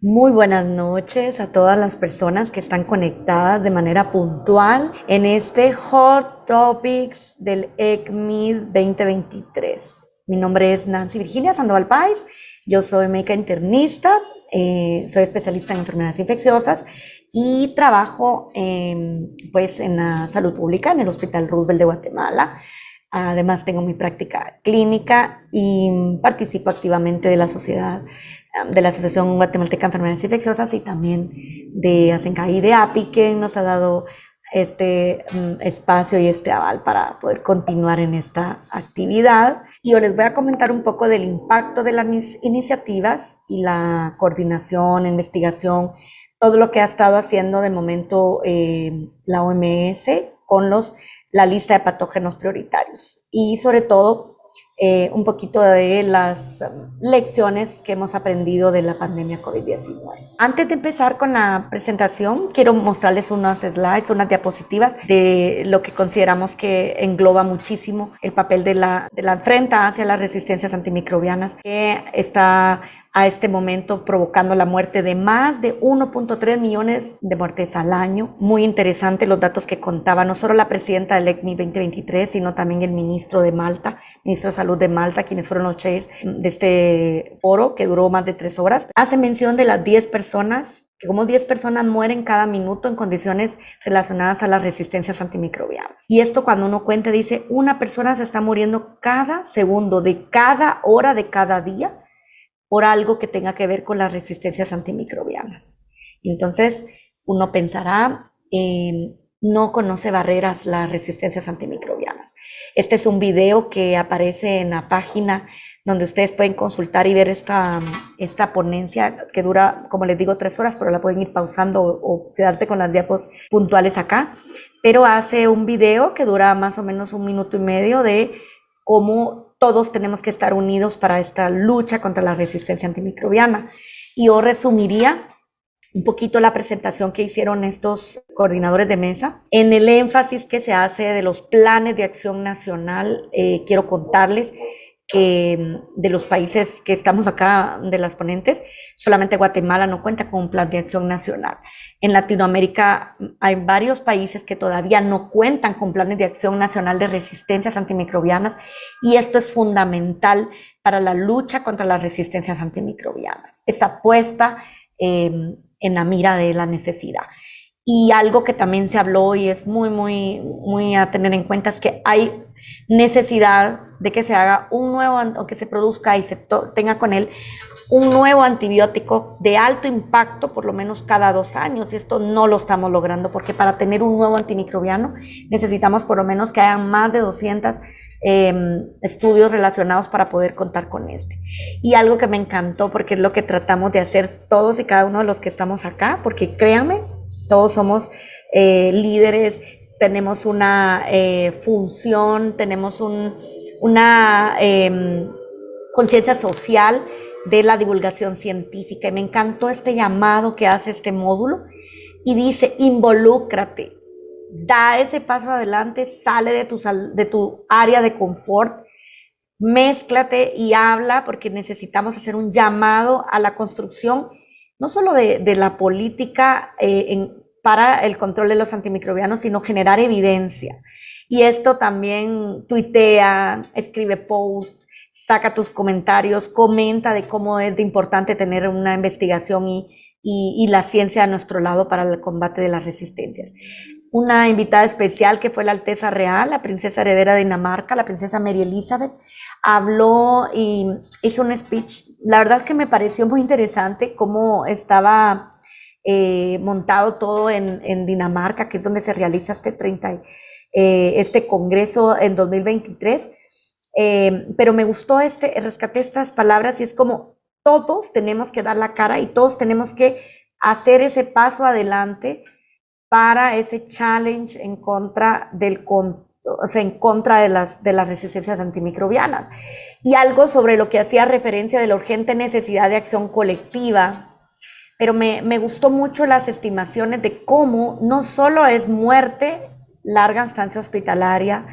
Muy buenas noches a todas las personas que están conectadas de manera puntual en este Hot Topics del ECMID 2023. Mi nombre es Nancy Virginia Sandoval Páez, yo soy médica internista, soy especialista en enfermedades infecciosas y trabajo pues en la salud pública en el Hospital Roosevelt de Guatemala. Además tengo mi práctica clínica y participo activamente de la Asociación Guatemalteca de Enfermedades Infecciosas y también de ASENCAI y de API, que nos ha dado este espacio y este aval para poder continuar en esta actividad. Y hoy les voy a comentar un poco del impacto de las iniciativas y la coordinación, investigación, todo lo que ha estado haciendo de momento la OMS con la lista de patógenos prioritarios y sobre todo un poquito de las lecciones que hemos aprendido de la pandemia COVID-19. Antes de empezar con la presentación, quiero mostrarles unos slides, unas diapositivas de lo que consideramos que engloba muchísimo el papel de la enfrenta hacia las resistencias antimicrobianas, que está a este momento provocando la muerte de más de 1.3 millones de muertes al año. Muy interesante los datos que contaba no solo la presidenta del ECMI 2023, sino también el ministro de Malta, ministro de Salud de Malta, quienes fueron los chairs de este foro que duró más de 3 horas. Hace mención de las 10 personas, que como 10 personas mueren cada minuto en condiciones relacionadas a las resistencias antimicrobianas. Y esto cuando uno cuenta dice, una persona se está muriendo cada segundo, de cada hora, de cada día, por algo que tenga que ver con las resistencias antimicrobianas. Entonces, uno pensará, no conoce barreras las resistencias antimicrobianas. Este es un video que aparece en la página donde ustedes pueden consultar y ver esta ponencia que dura, como les digo, 3 horas, pero la pueden ir pausando o quedarse con las diapos puntuales acá. Pero hace un video que dura más o menos 1 minuto y medio de cómo todos tenemos que estar unidos para esta lucha contra la resistencia antimicrobiana. Y yo resumiría un poquito la presentación que hicieron estos coordinadores de mesa. En el énfasis que se hace de los planes de acción nacional, quiero contarles que de los países que estamos acá, de las ponentes, solamente Guatemala no cuenta con un plan de acción nacional. En Latinoamérica hay varios países que todavía no cuentan con planes de acción nacional de resistencias antimicrobianas y esto es fundamental para la lucha contra las resistencias antimicrobianas. Esta puesta en la mira de la necesidad. Y algo que también se habló y es muy a tener en cuenta es que hay necesidad de que se haga un nuevo, o que se produzca y se tenga con él un nuevo antibiótico de alto impacto por lo menos cada 2 años, y esto no lo estamos logrando porque para tener un nuevo antimicrobiano necesitamos por lo menos que hayan más de 200 estudios relacionados para poder contar con este. Y algo que me encantó, porque es lo que tratamos de hacer todos y cada uno de los que estamos acá, porque créanme, todos somos líderes, tenemos una función, tenemos una conciencia social de la divulgación científica. Y me encantó este llamado que hace este módulo y dice, involúcrate, da ese paso adelante, sale de tu área de confort, mézclate y habla, porque necesitamos hacer un llamado a la construcción, no solo de la política para el control de los antimicrobianos, sino generar evidencia. Y esto también tuitea, escribe posts, saca tus comentarios, comenta de cómo es de importante tener una investigación y la ciencia a nuestro lado para el combate de las resistencias. Una invitada especial que fue la Alteza Real, la princesa heredera de Dinamarca, la princesa Mary Elizabeth, habló y hizo un speech. La verdad es que me pareció muy interesante cómo estaba montado todo en Dinamarca, que es donde se realiza este congreso en 2023. Pero me gustó rescaté estas palabras y es como todos tenemos que dar la cara y todos tenemos que hacer ese paso adelante para ese challenge en contra en contra de las resistencias antimicrobianas. Y algo sobre lo que hacía referencia de la urgente necesidad de acción colectiva, pero me gustó mucho las estimaciones de cómo no solo es muerte, larga estancia hospitalaria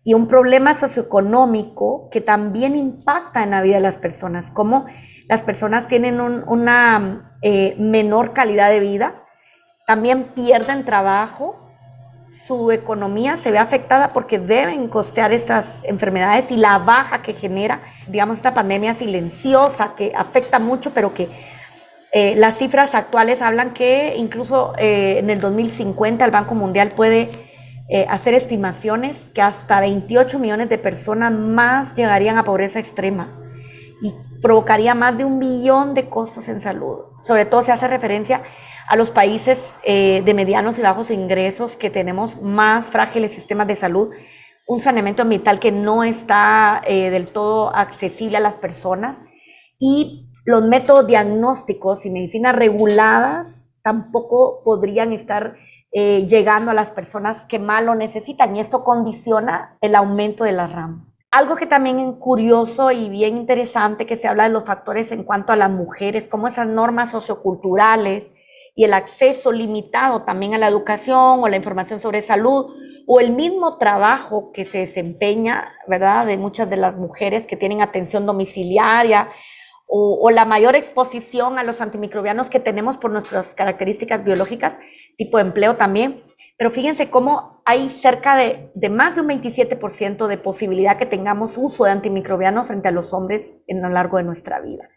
y un problema socioeconómico que también impacta en la vida de las personas, como las personas tienen una menor calidad de vida, también pierden trabajo, su economía se ve afectada porque deben costear estas enfermedades y la baja que genera, digamos, esta pandemia silenciosa que afecta mucho, pero que las cifras actuales hablan que incluso en el 2050 el Banco Mundial puede hacer estimaciones que hasta 28 millones de personas más llegarían a pobreza extrema y provocaría más de 1 billón de costos en salud. Sobre todo se hace referencia a los países de medianos y bajos ingresos que tenemos más frágiles sistemas de salud, un saneamiento ambiental que no está del todo accesible a las personas y los métodos diagnósticos y medicinas reguladas tampoco podrían estar llegando a las personas que más lo necesitan y esto condiciona el aumento de la RAM. Algo que también es curioso y bien interesante que se habla de los factores en cuanto a las mujeres, como esas normas socioculturales y el acceso limitado también a la educación o la información sobre salud o el mismo trabajo que se desempeña, ¿verdad?, de muchas de las mujeres que tienen atención domiciliaria o la mayor exposición a los antimicrobianos que tenemos por nuestras características biológicas, tipo de empleo también. Pero fíjense cómo hay cerca de más de un 27% de posibilidad que tengamos uso de antimicrobianos frente a los hombres en lo largo de nuestra vida.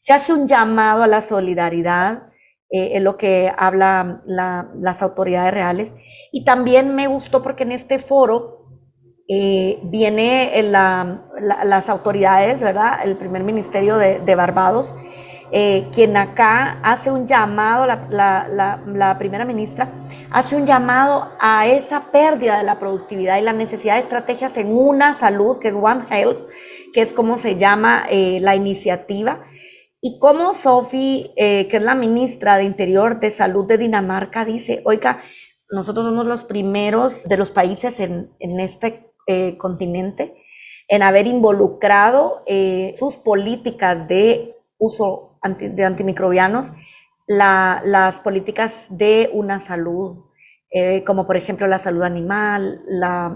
Se hace un llamado a la solidaridad, en lo que hablan las autoridades reales. Y también me gustó porque en este foro viene las autoridades, ¿verdad? El primer ministerio de Barbados, quien acá hace un llamado, la primera ministra hace un llamado a esa pérdida de la productividad y la necesidad de estrategias en una salud, que es One Health, que es como se llama la iniciativa. Y como Sophie, que es la ministra de Interior de Salud de Dinamarca, dice, oiga, nosotros somos los primeros de los países en este continente en haber involucrado sus políticas de uso de antimicrobianos, las políticas de una salud, como por ejemplo la salud animal,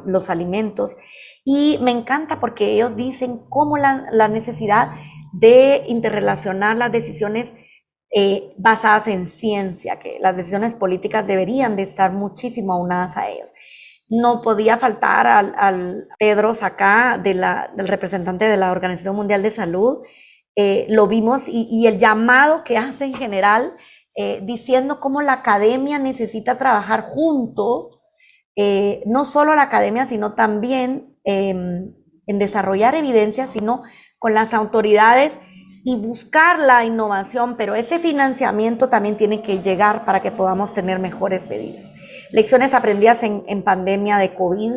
los alimentos. Y me encanta porque ellos dicen cómo la necesidad de interrelacionar las decisiones basadas en ciencia, que las decisiones políticas deberían de estar muchísimo aunadas a ellos. No podía faltar al Tedros acá, del representante de la Organización Mundial de Salud, lo vimos y el llamado que hace en general, diciendo cómo la academia necesita trabajar junto, no solo la academia, sino también en desarrollar evidencia, sino con las autoridades y buscar la innovación, pero ese financiamiento también tiene que llegar para que podamos tener mejores medidas. Lecciones aprendidas en pandemia de COVID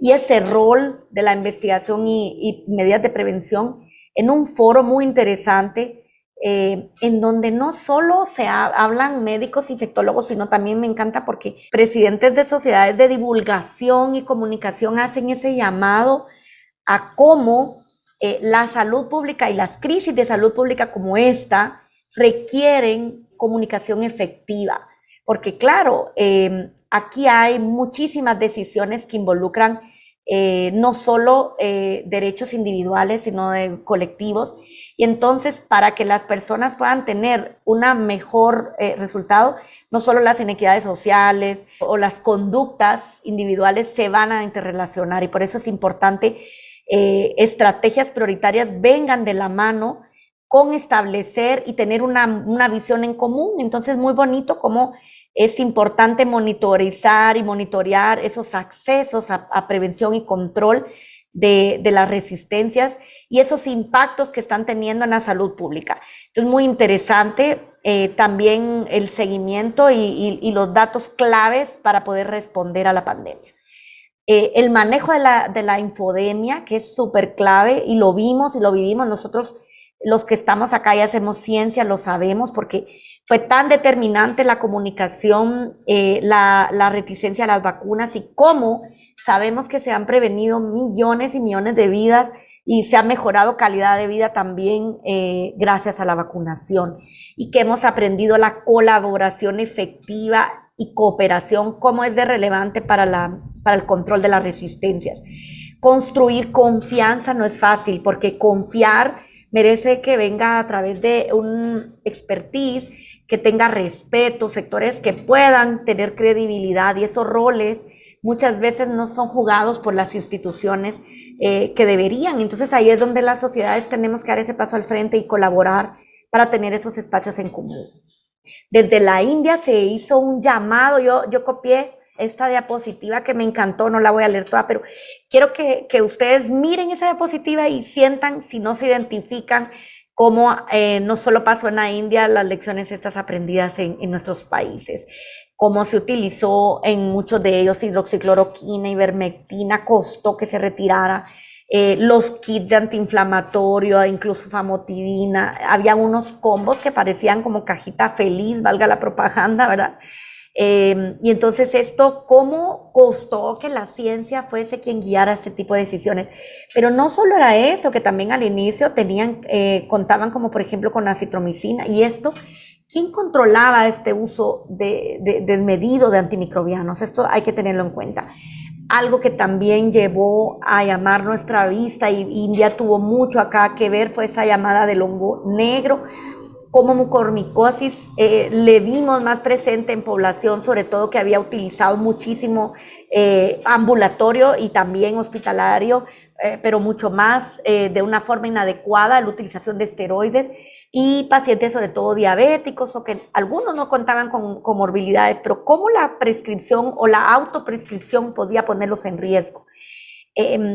y ese rol de la investigación y medidas de prevención en un foro muy interesante, en donde no solo hablan médicos infectólogos, sino también me encanta porque presidentes de sociedades de divulgación y comunicación hacen ese llamado a cómo la salud pública y las crisis de salud pública como esta requieren comunicación efectiva, porque claro, aquí hay muchísimas decisiones que involucran no solo derechos individuales, sino de colectivos, y entonces para que las personas puedan tener un mejor resultado, no solo las inequidades sociales o las conductas individuales se van a interrelacionar, y por eso es importante estrategias prioritarias vengan de la mano con establecer y tener una visión en común. Entonces, muy bonito cómo es importante monitorizar y monitorear esos accesos a prevención y control de las resistencias y esos impactos que están teniendo en la salud pública. Entonces, muy interesante también el seguimiento y los datos claves para poder responder a la pandemia. El manejo de la infodemia, que es súper clave, y lo vimos y lo vivimos nosotros, los que estamos acá y hacemos ciencia, lo sabemos, porque fue tan determinante la comunicación, la reticencia a las vacunas y cómo sabemos que se han prevenido millones y millones de vidas y se ha mejorado calidad de vida también gracias a la vacunación, y que hemos aprendido la colaboración efectiva y cooperación, cómo es de relevante para el control de las resistencias. Construir confianza no es fácil, porque confiar merece que venga a través de un expertise, que tenga respeto, sectores que puedan tener credibilidad, y esos roles muchas veces no son jugados por las instituciones que deberían. Entonces ahí es donde las sociedades tenemos que dar ese paso al frente y colaborar para tener esos espacios en común. Desde la India se hizo un llamado, yo copié esta diapositiva que me encantó, no la voy a leer toda, pero quiero que ustedes miren esa diapositiva y sientan si no se identifican cómo no solo pasó en la India las lecciones estas aprendidas en nuestros países, cómo se utilizó en muchos de ellos hidroxicloroquina, ivermectina, costó que se retirara, los kits de antiinflamatorio, incluso famotidina, había unos combos que parecían como cajita feliz, valga la propaganda, ¿verdad? Y entonces esto, ¿cómo costó que la ciencia fuese quien guiara este tipo de decisiones? Pero no solo era eso, que también al inicio contaban como por ejemplo con acitromicina, y esto, ¿quién controlaba este uso desmedido de antimicrobianos? Esto hay que tenerlo en cuenta. Algo que también llevó a llamar nuestra vista, y India tuvo mucho acá que ver, fue esa llamada del hongo negro. Como mucormicosis le vimos más presente en población, sobre todo que había utilizado muchísimo ambulatorio y también hospitalario, pero mucho más de una forma inadecuada, la utilización de esteroides, y pacientes sobre todo diabéticos, o que algunos no contaban con comorbilidades, pero cómo la prescripción o la autoprescripción podía ponerlos en riesgo.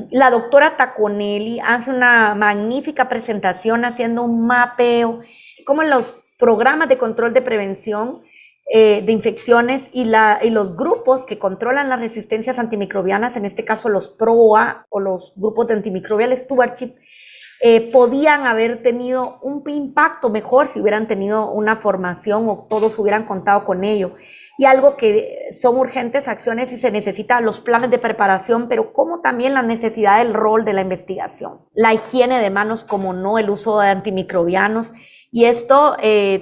La doctora Taconelli hace una magnífica presentación haciendo un mapeo, como en los programas de control de prevención de infecciones y los grupos que controlan las resistencias antimicrobianas, en este caso los PROA o los grupos de antimicrobial stewardship, podían haber tenido un impacto mejor si hubieran tenido una formación o todos hubieran contado con ello. Y algo que son urgentes acciones y se necesitan los planes de preparación, pero como también la necesidad del rol de la investigación. La higiene de manos, como no, el uso de antimicrobianos, y esto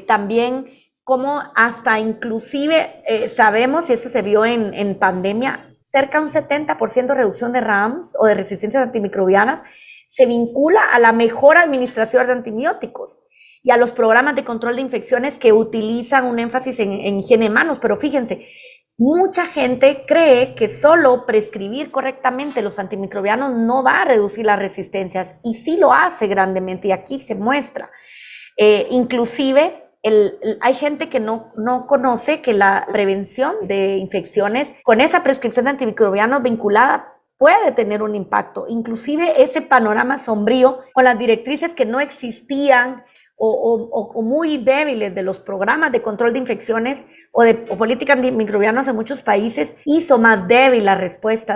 también como hasta inclusive sabemos, y esto se vio en pandemia, cerca de un 70% de reducción de RAMs o de resistencias antimicrobianas se vincula a la mejor administración de antibióticos y a los programas de control de infecciones que utilizan un énfasis en higiene de manos. Pero fíjense, mucha gente cree que solo prescribir correctamente los antimicrobianos no va a reducir las resistencias, y sí lo hace grandemente, y aquí se muestra. Inclusive hay gente que no conoce que la prevención de infecciones con esa prescripción de antimicrobianos vinculada puede tener un impacto. Inclusive ese panorama sombrío con las directrices que no existían o muy débiles de los programas de control de infecciones o políticas antimicrobianas en muchos países hizo más débil la respuesta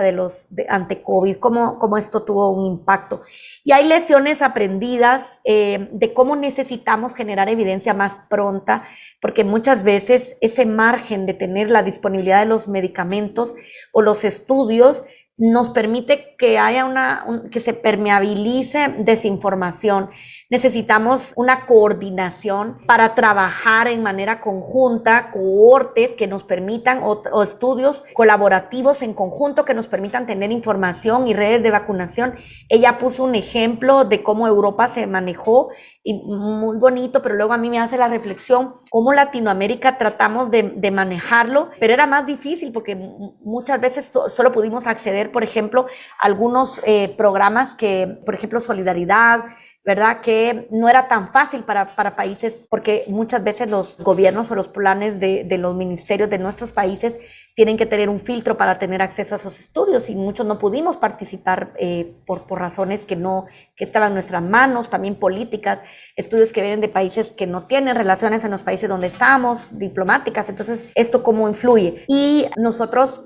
ante COVID, cómo esto tuvo un impacto. Y hay lecciones aprendidas de cómo necesitamos generar evidencia más pronta, porque muchas veces ese margen de tener la disponibilidad de los medicamentos o los estudios nos permite que haya que se permeabilice desinformación. Necesitamos una coordinación para trabajar en manera conjunta, cohortes que nos permitan, o estudios colaborativos en conjunto que nos permitan tener información y redes de vacunación. Ella puso un ejemplo de cómo Europa se manejó, y muy bonito, pero luego a mí me hace la reflexión cómo Latinoamérica tratamos de manejarlo, pero era más difícil porque muchas veces solo pudimos acceder, por ejemplo, a algunos programas que, por ejemplo, Solidaridad, ¿verdad? Que no era tan fácil para países, porque muchas veces los gobiernos o los planes de los ministerios de nuestros países tienen que tener un filtro para tener acceso a esos estudios, y muchos no pudimos participar por razones que estaban en nuestras manos, también políticas, estudios que vienen de países que no tienen relaciones en los países donde estamos, diplomáticas. Entonces, ¿esto cómo influye? Y nosotros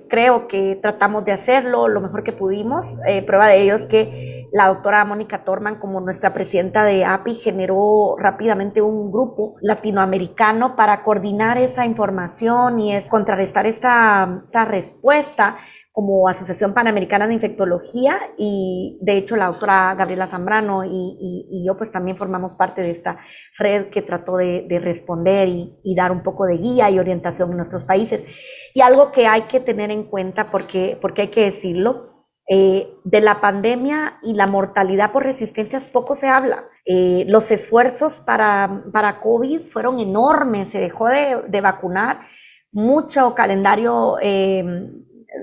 creo que tratamos de hacerlo lo mejor que pudimos. Prueba de ello es que la doctora Mónica Torman, como nuestra presidenta de API, generó rápidamente un grupo latinoamericano para coordinar esa información y contrarrestar esta respuesta como Asociación Panamericana de Infectología. Y de hecho la doctora Gabriela Zambrano y yo pues también formamos parte de esta red que trató de responder y dar un poco de guía y orientación en nuestros países. Y algo que hay que tener en cuenta, porque hay que decirlo, De la pandemia y la mortalidad por resistencias poco se habla. Los esfuerzos para COVID fueron enormes, se dejó de vacunar mucho calendario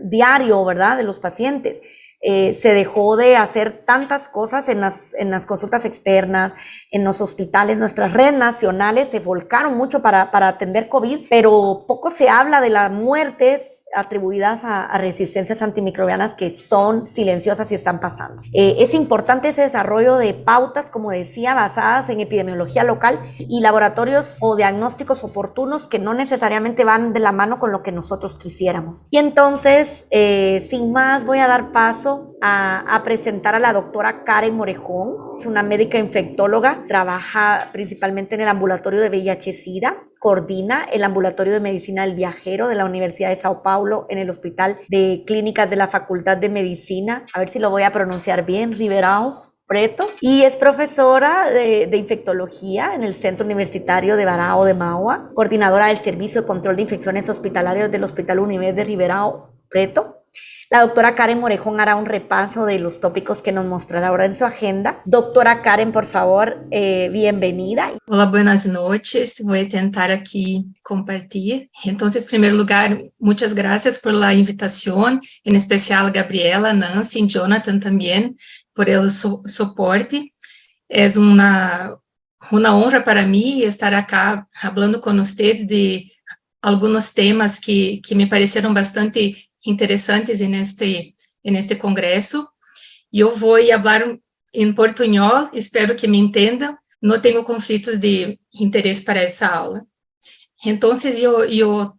diario, ¿verdad?, de los pacientes. Se dejó de hacer tantas cosas en las consultas externas, en los hospitales. Nuestras redes nacionales se volcaron mucho para atender COVID, pero poco se habla de las muertes atribuidas a resistencias antimicrobianas que son silenciosas y están pasando. Es importante ese desarrollo de pautas, como decía, basadas en epidemiología local y laboratorios o diagnósticos oportunos que no necesariamente van de la mano con lo que nosotros quisiéramos. Y entonces, sin más, voy a dar paso a presentar a la doctora Karen Morejón. Es una médica infectóloga, trabaja principalmente en el ambulatorio de VIH-Sida, coordina el ambulatorio de medicina del viajero de la Universidad de Sao Paulo en el Hospital de Clínicas de la Facultad de Medicina, a ver si lo voy a pronunciar bien, Ribeirão Preto, y es profesora de infectología en el Centro Universitario de Barão de Mauá, coordinadora del Servicio de Control de Infecciones Hospitalarias del Hospital Unimed de Ribeirão Preto. La doctora Karen Morejón hará un repaso de los tópicos que nos mostrará ahora en su agenda. Doctora Karen, por favor, bienvenida. Olá, buenas noches. Vou tentar aqui compartilhar. Então, em primeiro lugar, muitas graças por la invitação, em especial a Gabriela, Nancy e Jonathan também, por el suporte. É uma honra para mim estar acá falando com vocês de alguns temas que me pareceram bastante interessantes neste congresso. E eu vou falar em portunhol, espero que me entendam. Não tenho conflitos de interesse para essa aula. Então, eu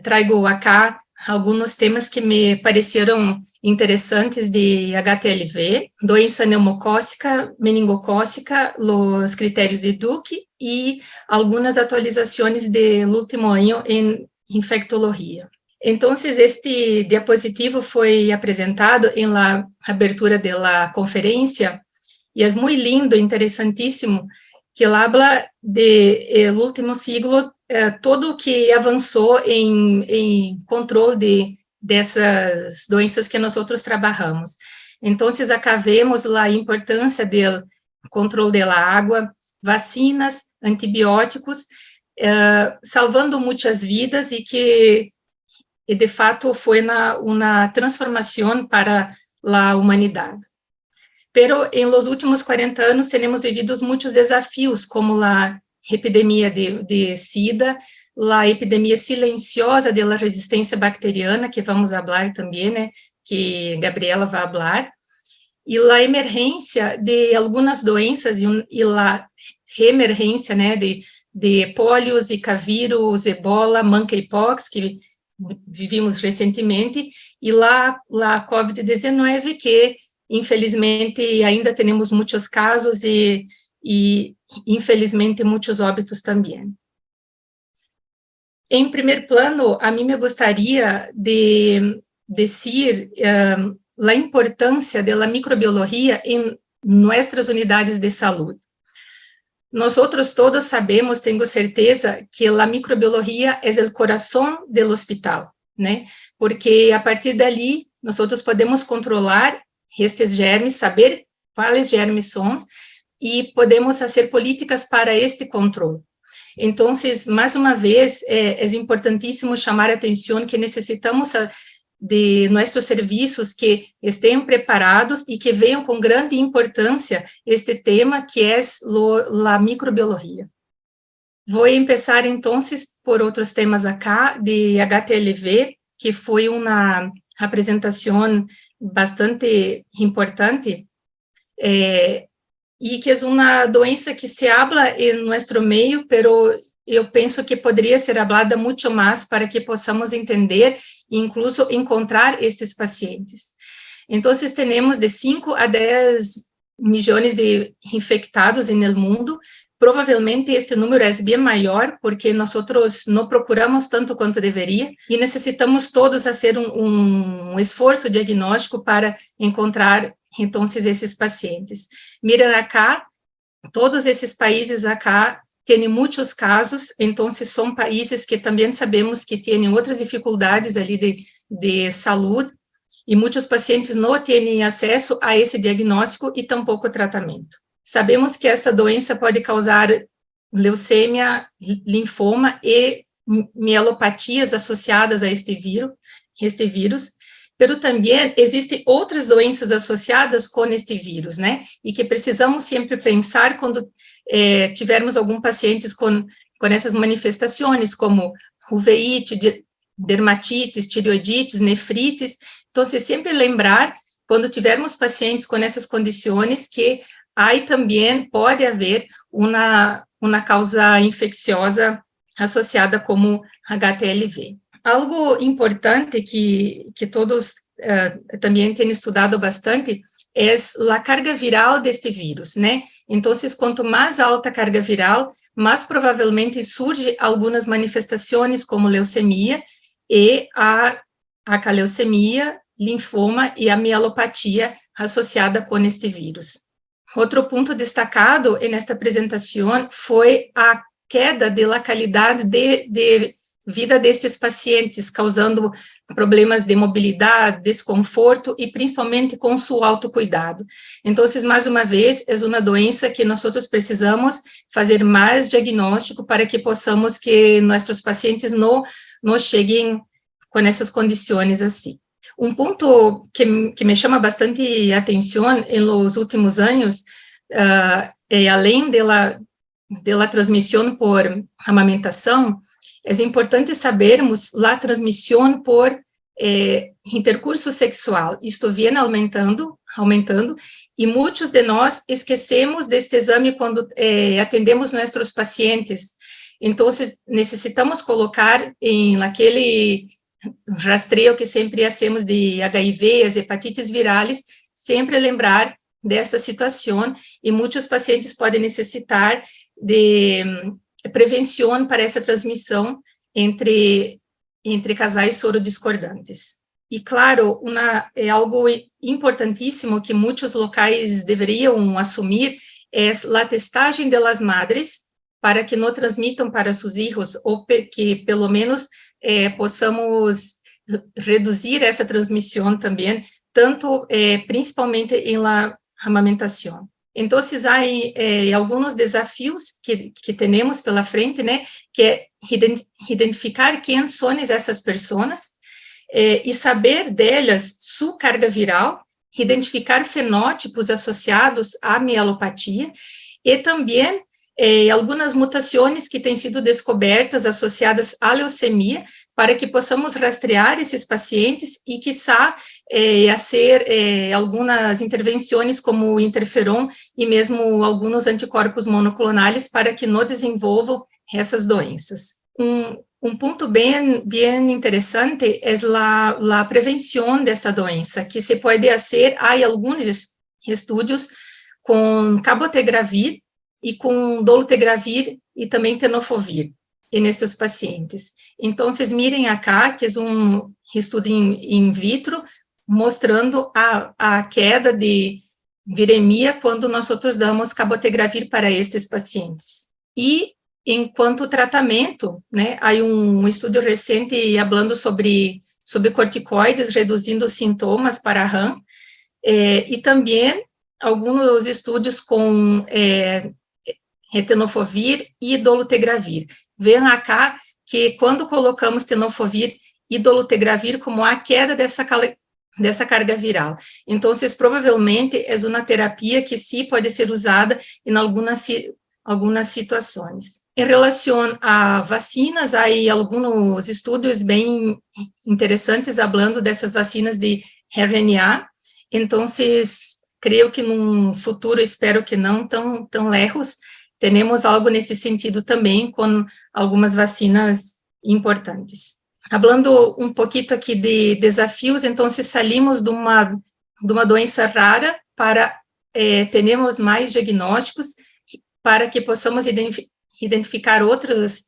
trago acá alguns temas que me pareceram interessantes de HTLV, doença neumocócica, meningocócica, os critérios de Duke e algumas atualizações do último ano em infectologia. Então, este diapositivo foi apresentado em la abertura da conferência e é muito lindo, interessantíssimo, que ele habla do último siglo, todo o que avançou em controle dessas doenças que nós outros trabalhamos. Então, acá vemos a importância do controle da água, vacinas, antibióticos, salvando muitas vidas e que de fato foi uma transformação para a humanidade. Pero em los últimos 40 anos temos vivido muitos desafios, como a epidemia de SIDA, a epidemia silenciosa da resistência bacteriana, que vamos falar também, né, que Gabriela vai falar, e a emergência de algumas doenças e a reemergência, né, de polio, zika vírus, ebola, monkeypox, que vivimos recentemente, e a COVID-19, que infelizmente ainda temos muitos casos e infelizmente muitos óbitos também. Em primeiro plano, a mim me gostaria de dizer a importância da microbiologia em nossas unidades de saúde. Nós outros todos sabemos, tenho certeza, que a microbiologia é o coração do hospital, né? Porque a partir dali, nós outros podemos controlar estes germes, saber quais germes são e podemos fazer políticas para este controle. Então, mais uma vez, é importantíssimo chamar a atenção que necessitamos de nossos serviços que estejam preparados e que venham com grande importância este tema que é a microbiologia. Vou começar, então, por outros temas acá, de HTLV, que foi uma apresentação bastante importante, e que é uma doença que se habla em nosso meio, pero eu penso que poderia ser hablada muito mais para que possamos entender e incluso encontrar estes pacientes. Então, temos de 5 a 10 milhões de infectados no mundo. Provavelmente este número é bem maior, porque nós não procuramos tanto quanto deveria, e necessitamos todos fazer um esforço diagnóstico para encontrar, então, esses pacientes. Miren acá, todos esses países acá têm muitos casos, então, são países que também sabemos que têm outras dificuldades ali de saúde, e muitos pacientes não têm acesso a esse diagnóstico e tampouco tratamento. Sabemos que esta doença pode causar leucemia, linfoma e mielopatias associadas a este vírus, mas também existem outras doenças associadas com este vírus, né? E que precisamos sempre pensar quando tivermos algum pacientes com essas manifestações, como uveíte, dermatites, tireoidites, nefrites. Então, sempre lembrar, quando tivermos pacientes com essas condições, que aí também pode haver uma causa infecciosa associada como HTLV. Algo importante que todos também têm estudado bastante é a carga viral deste vírus, né? Então, quanto mais alta a carga viral, mais provavelmente surge algumas manifestações como leucemia e a caleucemia, linfoma e a mielopatia associada com este vírus. Outro ponto destacado nesta apresentação foi a queda da qualidade de vida destes pacientes, causando problemas de mobilidade, desconforto e principalmente com seu autocuidado. Então, mais uma vez, é uma doença que nós precisamos fazer mais diagnóstico para que possamos que nossos pacientes não cheguem com essas condições assim. Um ponto que me chama bastante atenção nos últimos anos é além da transmissão por amamentação, é importante sabermos a transmissão por intercurso sexual. Isto vem aumentando, e muitos de nós esquecemos deste exame quando atendemos nossos pacientes. Então, necessitamos colocar em aquele rastreio que sempre hacemos de HIV, as hepatites virais, sempre lembrar dessa situação, e muitos pacientes podem necessitar de prevenção para essa transmissão entre casais sorodiscordantes. E, claro, é algo importantíssimo que muitos locais deveriam assumir, é a testagem das madres, para que não transmitam para seus filhos, ou que, pelo menos, possamos reduzir essa transmissão também, tanto, principalmente em la amamentação. Então, há alguns desafios que temos pela frente, né, que é identificar quem são essas pessoas e saber delas sua carga viral, identificar fenótipos associados à mielopatia e também algumas mutações que têm sido descobertas associadas à leucemia, para que possamos rastrear esses pacientes e, quiçá, fazer algumas intervenções como o interferon e mesmo alguns anticorpos monoclonais para que não desenvolvam essas doenças. Um ponto bem interessante é a prevenção dessa doença, que se pode fazer, há alguns estudos com cabotegravir e com dolutegravir e também tenofovir nesses pacientes. Então, mirem acá, que é um estudo in vitro, mostrando a queda de viremia quando nós damos cabotegravir para estes pacientes. E, enquanto tratamento, né, há um estudo recente falando sobre corticoides, reduzindo os sintomas para RAM, e também alguns estudos com tenofovir e dolutegravir. Vejam acá que quando colocamos tenofovir e dolutegravir, como a queda dessa carga viral. Então, provavelmente, é uma terapia que sim pode ser usada em algumas situações. Em relação a vacinas, há alguns estudos bem interessantes falando dessas vacinas de RNA. Então, creio que num futuro, espero que não tão lejos, teremos algo nesse sentido também, com algumas vacinas importantes. Falando um pouquinho aqui de desafios, então, saímos de uma doença rara para termos mais diagnósticos, para que possamos identificar outras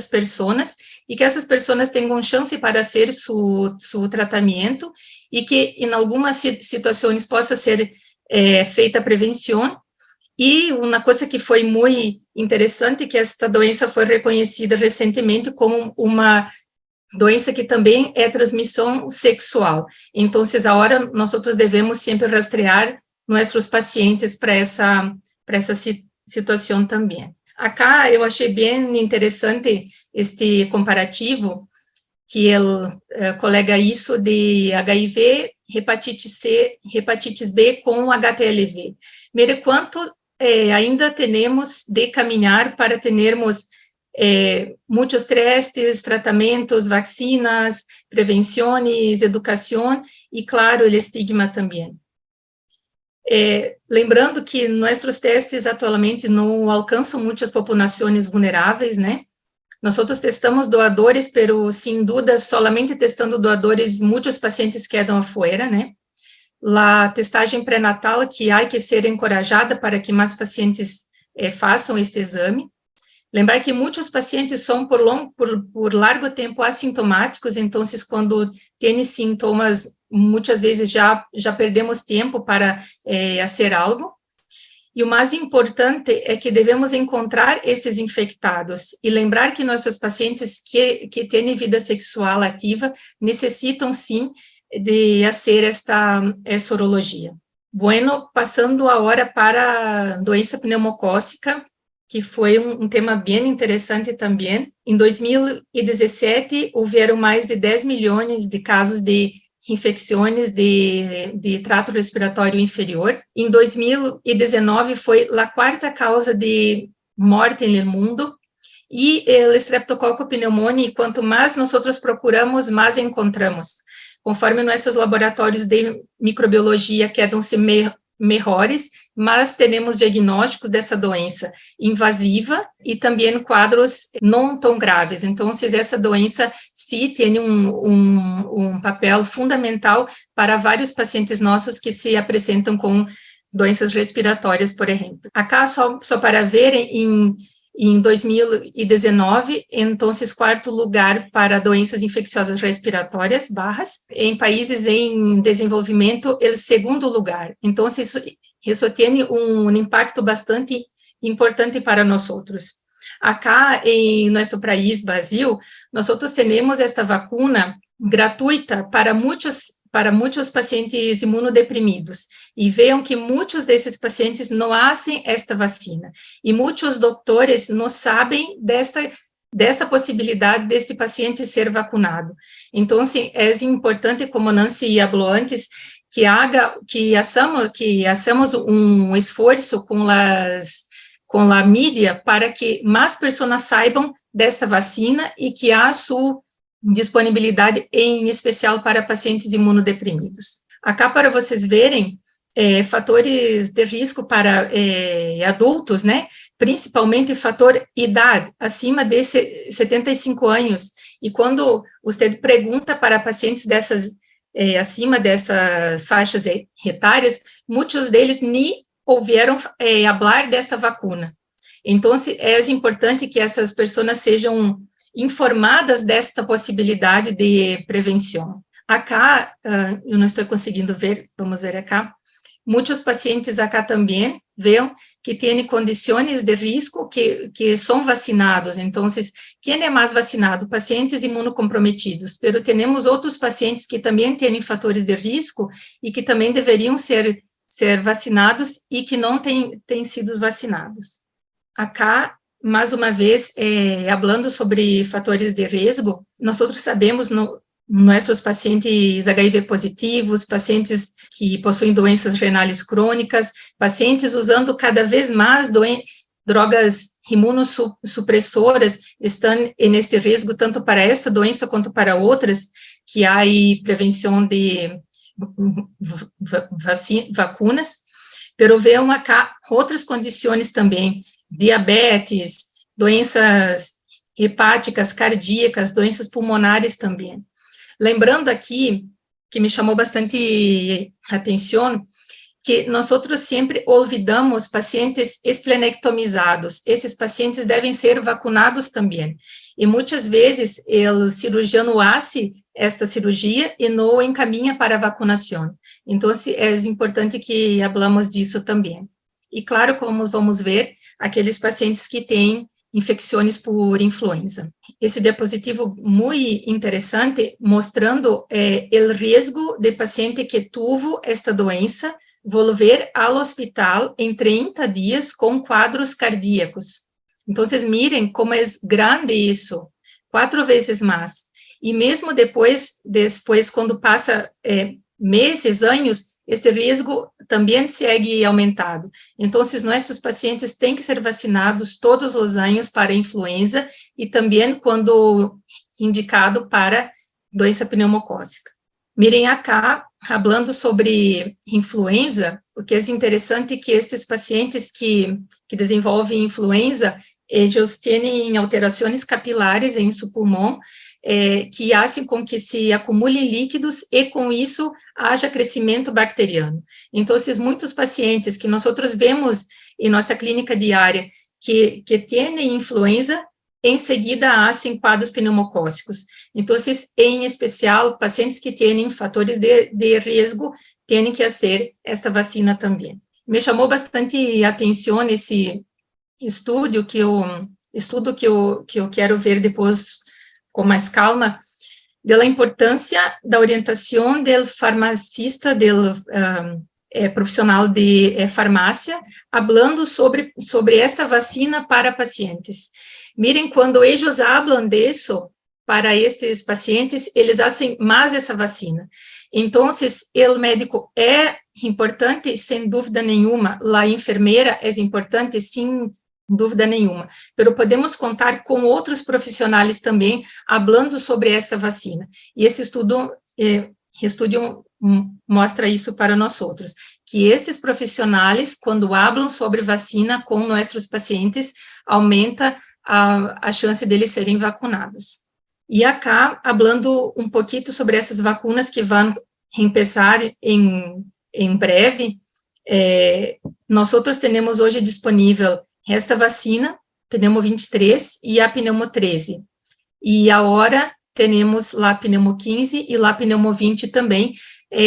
pessoas, e que essas pessoas tenham chance para ser seu tratamento, e que em algumas situações possa ser feita a prevenção. E uma coisa que foi muito interessante, que esta doença foi reconhecida recentemente como uma doença que também é transmissão sexual. Então, agora, nós devemos sempre rastrear nossos pacientes para essa situação também. Acá, eu achei bem interessante este comparativo, que ele colega isso de HIV, hepatite C, hepatitis B com HTLV. Mire quanto ainda temos de caminhar para termos muitos testes, tratamentos, vacinas, prevenções, educação e, claro, o estigma também. Lembrando que nossos testes atualmente não alcançam muitas populações vulneráveis, né? Nós testamos doadores, pero, sem dúvida, solamente testando doadores, muitos pacientes quedam afuera, né? A testagem pré-natal, que há que ser encorajada para que mais pacientes façam este exame. Lembrar que muitos pacientes são por largo tempo assintomáticos, então, quando têm sintomas, muitas vezes já perdemos tempo para fazer algo. E o mais importante é que devemos encontrar esses infectados e lembrar que nossos pacientes que têm vida sexual ativa necessitam, sim, de fazer esta sorologia. Bueno, passando agora para a doença pneumocócica, que foi um tema bem interessante também. Em 2017, houveram mais de 10 milhões de casos de infecções de trato respiratório inferior. Em 2019, foi a quarta causa de morte no mundo, e o Streptococcus pneumoniae, quanto mais nós procuramos, mais encontramos. Conforme nossos laboratórios de microbiologia quedam-se melhores, mas temos diagnósticos dessa doença invasiva e também quadros não tão graves. Então, essa doença sim tem um papel fundamental para vários pacientes nossos que se apresentam com doenças respiratórias, por exemplo. Acá, só para verem, em 2019, então, quarto lugar para doenças infecciosas respiratórias, em países em desenvolvimento, o segundo lugar. Então, isso tem um impacto bastante importante para nós outros. Acá, em nosso país, Brasil, nós temos esta vacuna gratuita para muitos pacientes imunodeprimidos, e vejam que muitos desses pacientes não fazem esta vacina, e muitos doutores não sabem desta possibilidade deste paciente ser vacunado. Então, é importante, como Nancy falou antes, que façamos um esforço com a mídia para que mais pessoas saibam desta vacina e que há sua disponibilidade, em especial para pacientes imunodeprimidos. Acá, para vocês verem, fatores de risco para adultos, né? Principalmente fator idade, acima de 75 anos. E quando você pergunta para pacientes acima dessas faixas etárias, muitos deles nem ouviram falar dessa vacuna. Então, é importante que essas pessoas sejam informadas desta possibilidade de prevenção. Acá, eu não estou conseguindo ver, vamos ver acá. Muitos pacientes acá também veem que têm condições de risco que são vacinados. Então, quem é mais vacinado? Pacientes imunocomprometidos. Mas temos outros pacientes que também têm fatores de risco e que também deveriam ser vacinados e que não têm sido vacinados. Acá, mais uma vez, falando sobre fatores de risco, nós sabemos nossos pacientes HIV positivos, pacientes que possuem doenças renais crônicas, pacientes usando cada vez mais drogas imunossupressoras, estão nesse risco tanto para esta doença quanto para outras, que há prevenção de vacinas, pero vejam acá outras condições também, diabetes, doenças hepáticas, cardíacas, doenças pulmonares também. Lembrando aqui, que me chamou bastante atenção, que nós sempre olvidamos pacientes esplenectomizados. Esses pacientes devem ser vacunados também. E muitas vezes o cirurgião faz esta cirurgia e não encaminha para a vacinação. Então, é importante que falamos disso também. E claro, como vamos ver, aqueles pacientes que têm infecções por influenza. Esse diapositivo muito interessante, mostrando o risco de paciente que tuvo esta doença volver ao hospital em 30 dias com quadros cardíacos. Então, miren como é grande isso, 4 vezes mais. E mesmo depois quando passa meses, anos, este risco também segue aumentado. Então, nossos pacientes têm que ser vacinados todos os anos para influenza e também quando indicado para doença pneumocócica. Mirem acá, falando sobre influenza, o que é interessante é que estes pacientes que desenvolvem influenza, eles têm alterações capilares em seu pulmão, que fazem com que se acumulem líquidos e, com isso, haja crescimento bacteriano. Então, muitos pacientes que nós vemos em nossa clínica diária que têm influenza, em seguida, hacen quadros pneumocócicos. Então, em especial, pacientes que têm fatores de risco, têm que fazer esta vacina também. Me chamou bastante atenção esse estudo que eu quero ver depois com mais calma, da importância da orientação do farmacista, do profissional de farmácia, falando sobre esta vacina para pacientes. Miren, quando eles falam disso para estes pacientes, eles fazem mais essa vacina. Então, o médico é importante, sem dúvida nenhuma, a enfermeira é importante, sem dúvida nenhuma, mas podemos contar com outros profissionais também, falando sobre essa vacina. E esse estudo mostra isso para nós outros, que estes profissionais, quando falam sobre vacina com nossos pacientes, aumenta a chance deles serem vacunados. E acá, falando um pouquinho sobre essas vacinas que vão começar em breve, nós temos hoje disponível esta vacina, pneumo 23 e a pneumo 13. E agora temos lá pneumo 15 e lá pneumo 20 também,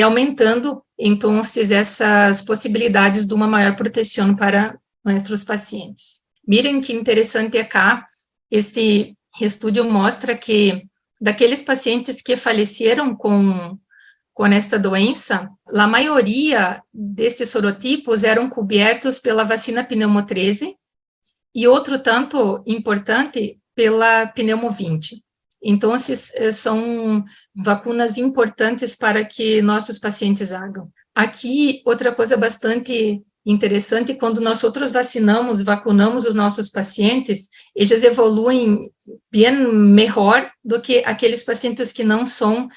aumentando, então, essas possibilidades de uma maior proteção para nossos pacientes. Mirem que interessante acá, este estudo mostra que daqueles pacientes que faleceram com esta doença, a maioria destes sorotipos eram cobertos pela vacina pneumo 13 e outro tanto importante pela pneumo 20. Então, são vacinas importantes para que nossos pacientes hagam. Aqui, outra coisa bastante interessante, quando nós vacunamos os nossos pacientes, eles evoluem bem melhor do que aqueles pacientes que não são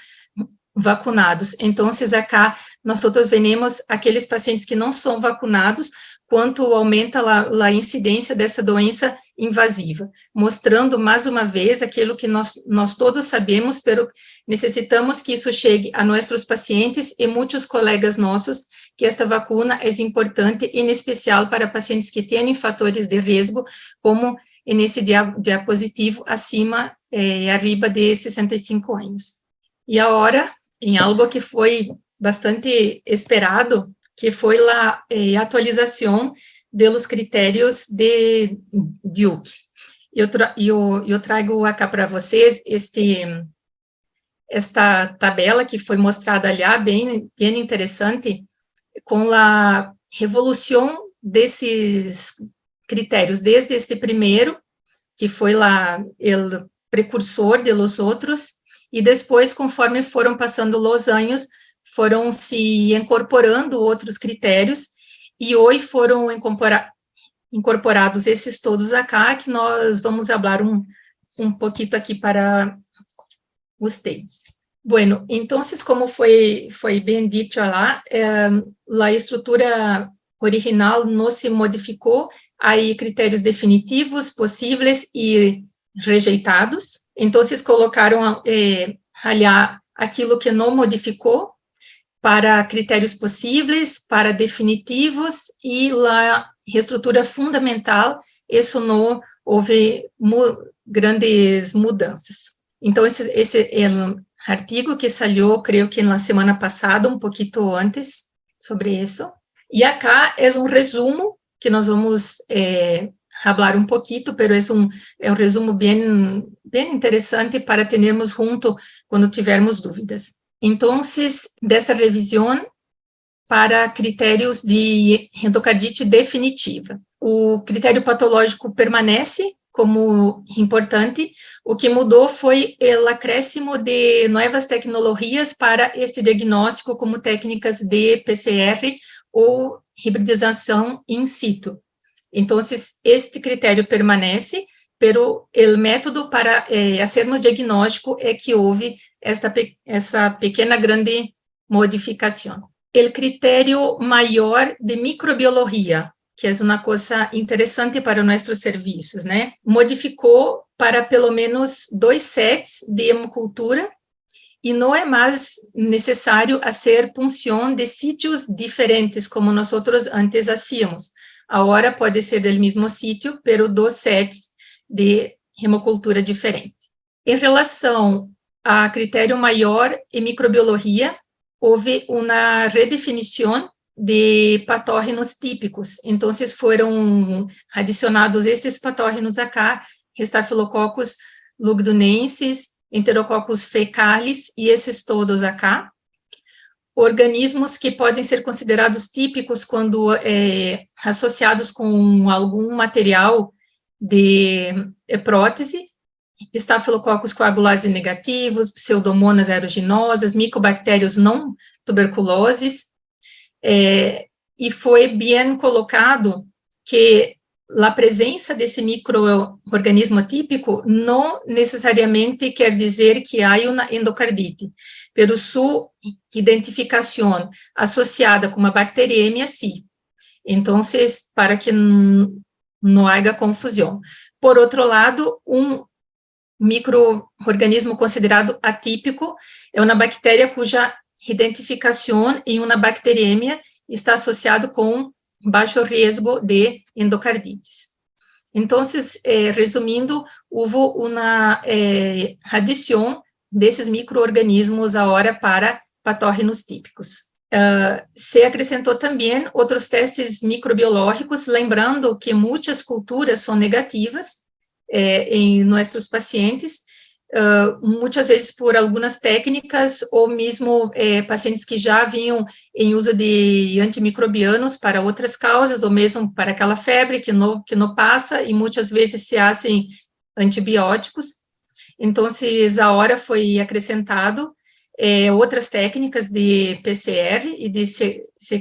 vacunados. Então, acá, nós vemos aqueles pacientes que não são vacunados, quanto aumenta a incidência dessa doença invasiva, mostrando, mais uma vez, aquilo que nós todos sabemos, pero necessitamos que isso chegue a nossos pacientes e muitos colegas nossos, que esta vacuna é importante, em especial para pacientes que têm fatores de risco, como nesse diapositivo acima e arriba de 65 anos. E agora, em algo que foi bastante esperado, que foi a atualização dos critérios de Duke. Eu trago acá para vocês esta tabela que foi mostrada ali, bem interessante, com a revolução desses critérios, desde este primeiro, que foi o precursor de los outros, e depois, conforme foram passando os anos, foram se incorporando outros critérios, e hoje foram incorporados esses todos acá, que nós vamos falar um pouquinho aqui para vocês. Bueno, então, como foi bem dito lá, a estrutura original não se modificou, há critérios definitivos, possíveis e rejeitados. Então, colocaram ali aquilo que não modificou, para critérios possíveis, para definitivos, e a reestrutura fundamental, isso não houve grandes mudanças. Então, esse é um artigo que saiu, creio que na semana passada, um pouquinho antes, sobre isso. E acá é um resumo que nós vamos hablar un poquito, pero es un resumo bien interesante para tenermos junto quando tivermos dúvidas. Entonces, desta revisão para critérios de endocardite definitiva. O critério patológico permanece como importante. O que mudou foi o acréscimo de novas tecnologias para este diagnóstico, como técnicas de PCR ou hibridização in situ. Então, este critério permanece, pero o método para fazermos diagnóstico é que houve essa pequena grande modificação. O critério maior de microbiologia, que é uma coisa interessante para nossos serviços, né? Modificou para pelo menos 2 sets de hemocultura e não é mais necessário fazer punção de sítios diferentes, como nós antes hacíamos. Agora pode ser do mesmo sítio, pero 2 sets de hemocultura diferente. Em relação a critério maior em microbiologia, houve uma redefinição de patógenos típicos. Então, foram adicionados estes patógenos acá, Staphylococcus lugdunensis, Enterococcus fecalis e esses todos acá. Organismos que podem ser considerados típicos quando associados com algum material de prótese, Staphylococcus coagulase negativos, pseudomonas aeruginosas, micobactérios não tuberculoses, e foi bem colocado que a presença desse microorganismo típico não necessariamente quer dizer que há uma endocardite, pero sua identificação associada com uma bacteriemia, sim. Então, para que não haja confusão. Por outro lado, microorganismo considerado atípico é uma bactéria cuja identificação em uma bacteriemia está associado com baixo risco de endocardites. Então, resumindo, houve uma adição desses microorganismos agora para patógenos típicos. Se acrescentou também outros testes microbiológicos, lembrando que muitas culturas são negativas em nossos pacientes, muitas vezes por algumas técnicas, ou mesmo pacientes que já vinham em uso de antimicrobianos para outras causas, ou mesmo para aquela febre que não passa, e muitas vezes se fazem antibióticos. Então, agora foi acrescentado outras técnicas de PCR e de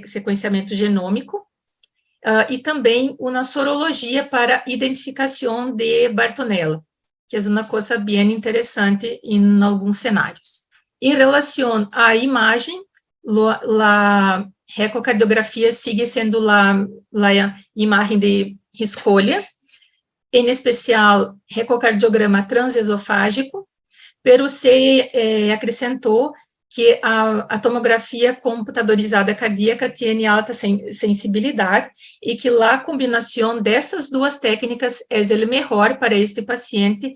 sequenciamento genômico, e também uma sorologia para identificação de Bartonella, que é uma coisa bem interessante em alguns cenários. Em relação à imagem, a ecocardiografia sigue sendo a imagem de escolha, em especial ecocardiograma transesofágico, pero se acrescentou que a tomografia computadorizada cardíaca tem alta sensibilidade e que a combinação dessas duas técnicas é o melhor para este paciente,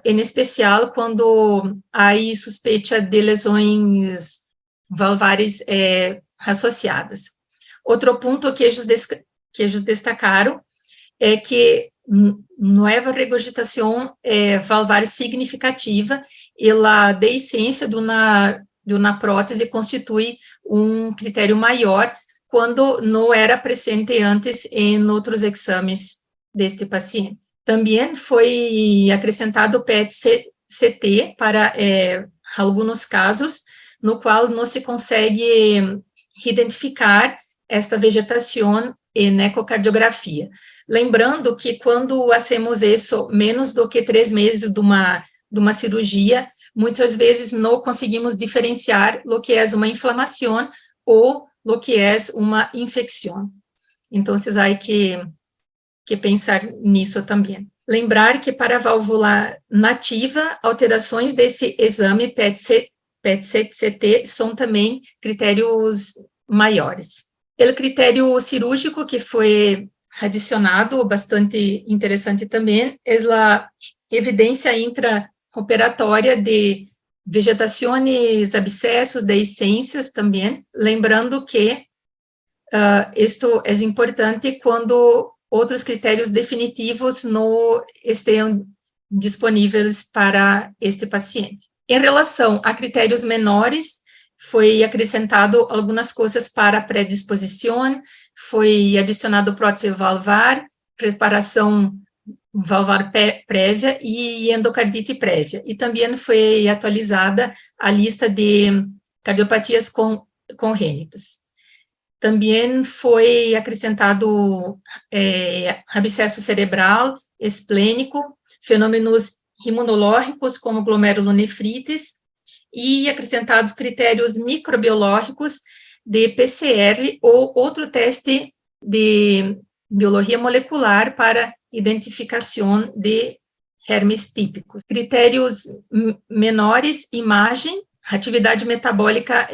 em especial quando há suspeita de lesões valvares associadas. Outro ponto que eles destacaram é que nova regurgitação valvar significativa e a deiscência de uma prótese constitui critério maior quando não era presente antes em outros exames deste paciente. Também foi acrescentado o PET-CT para alguns casos, no qual não se consegue identificar esta vegetação em ecocardiografia. Lembrando que quando hacemos isso menos do que 3 meses de uma cirurgia, muitas vezes não conseguimos diferenciar o que é uma inflamação ou o que é uma infecção. Então, há que pensar nisso também. Lembrar que para a válvula nativa, alterações desse exame PET-CT são também critérios maiores. O critério cirúrgico que foi adicionado, bastante interessante também, é a evidência intraoperatória de vegetações, abscessos, deiscências também, lembrando que isto é importante quando outros critérios definitivos não estejam disponíveis para este paciente. Em relação a critérios menores, foi acrescentado algumas coisas para predisposição, foi adicionado prótese valvar, preparação valvar prévia e endocardite prévia. E também foi atualizada a lista de cardiopatias congênitas. Também foi acrescentado abscesso cerebral, esplênico, fenômenos imunológicos como glomerulonefrites e acrescentados critérios microbiológicos de PCR ou outro teste de biologia molecular para identificação de germes típicos. Critérios menores, imagem, atividade metabólica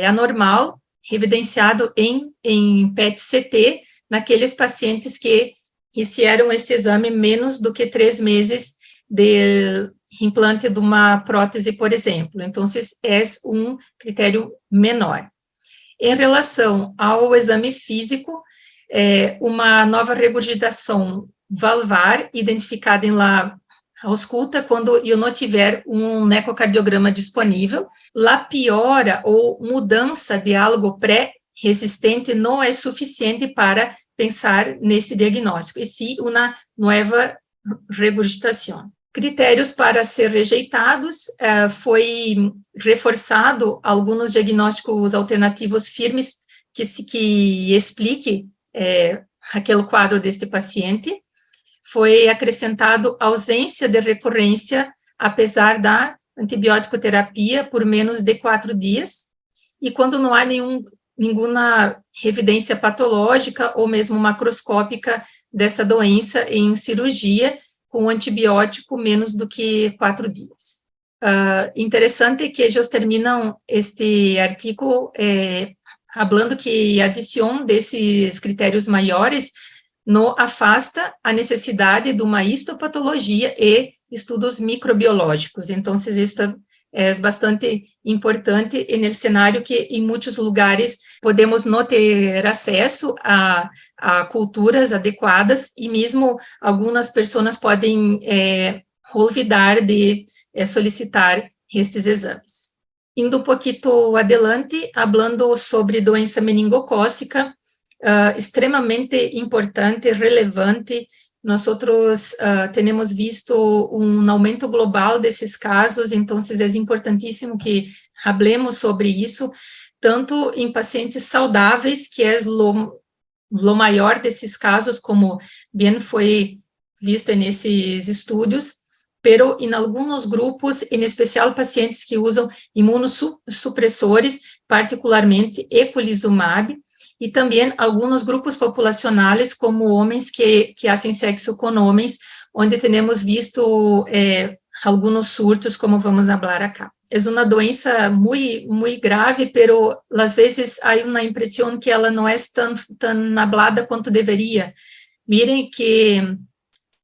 anormal, evidenciado em PET-CT, naqueles pacientes que fizeram esse exame menos do que 3 meses de implante de uma prótese, por exemplo. Então, é um critério menor. Em relação ao exame físico, uma nova regurgitação valvar, identificada em la ausculta, quando eu não tiver um ecocardiograma disponível. La piora ou mudança de algo pré-resistente não é suficiente para pensar nesse diagnóstico, e sim uma nova regurgitação. Critérios para ser rejeitados, foi reforçado alguns diagnósticos alternativos firmes que explique aquele quadro deste paciente. Foi acrescentado ausência de recorrência, apesar da antibiótico terapia por menos de 4 dias, e quando não há nenhuma evidência patológica ou mesmo macroscópica dessa doença em cirurgia, com antibiótico menos do que 4 dias. Interessante que eles terminam este artigo falando que a adição desses critérios maiores não afasta a necessidade de uma histopatologia e estudos microbiológicos. Então, isso é bastante importante no cenário que, em muitos lugares, podemos não ter acesso a culturas adequadas e mesmo algumas pessoas podem olvidar de solicitar estes exames. Indo um pouquinho adelante, falando sobre doença meningocócica, extremamente importante, relevante. Nós temos visto um aumento global desses casos, então é importantíssimo que falemos sobre isso, tanto em pacientes saudáveis, que é o maior desses casos, como bem foi visto nesses estudos, pero em alguns grupos, em especial pacientes que usam imunossupressores, particularmente eculizumab, e também alguns grupos populacionais, como homens que fazem sexo com homens, onde temos visto alguns surtos, como vamos falar acá. É uma doença muito grave, pero às vezes há uma impressão que ela não é tão falada quanto deveria. Mirem que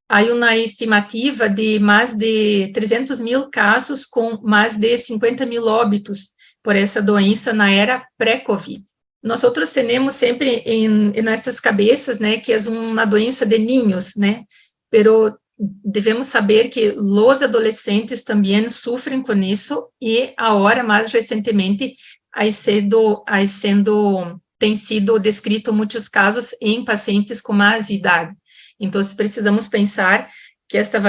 há uma estimativa de mais de 300 mil casos, com mais de 50 mil óbitos por essa doença na era pré-Covid. Nós temos sempre em nossas cabeças, né, que é uma doença de niños, né, pero devemos saber que os adolescentes também sofrem com isso, e agora, mais recentemente, tem sido descrito muitos casos em pacientes com mais idade. Então, precisamos pensar que esta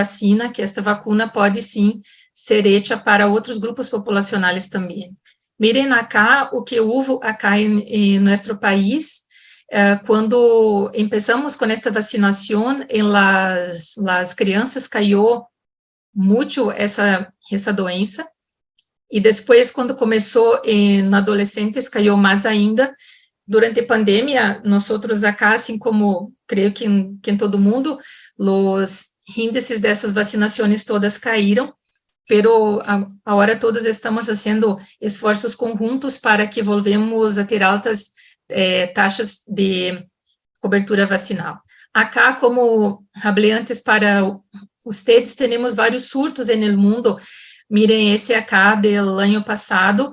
vacuna pode sim ser hecha para outros grupos populacionais também. Mirem acá o que houve acá em nosso país, quando começamos com esta vacinação, em las crianças caiu muito essa doença, e depois, quando começou em adolescentes, caiu mais ainda. Durante a pandemia, nós acá, assim como creio que em todo mundo, os índices dessas vacinações todas caíram, pero agora todos estamos fazendo esforços conjuntos para que volvemos a ter altas taxas de cobertura vacinal. Acá, como falei antes para vocês, temos vários surtos no mundo. Mirem esse acá do ano passado,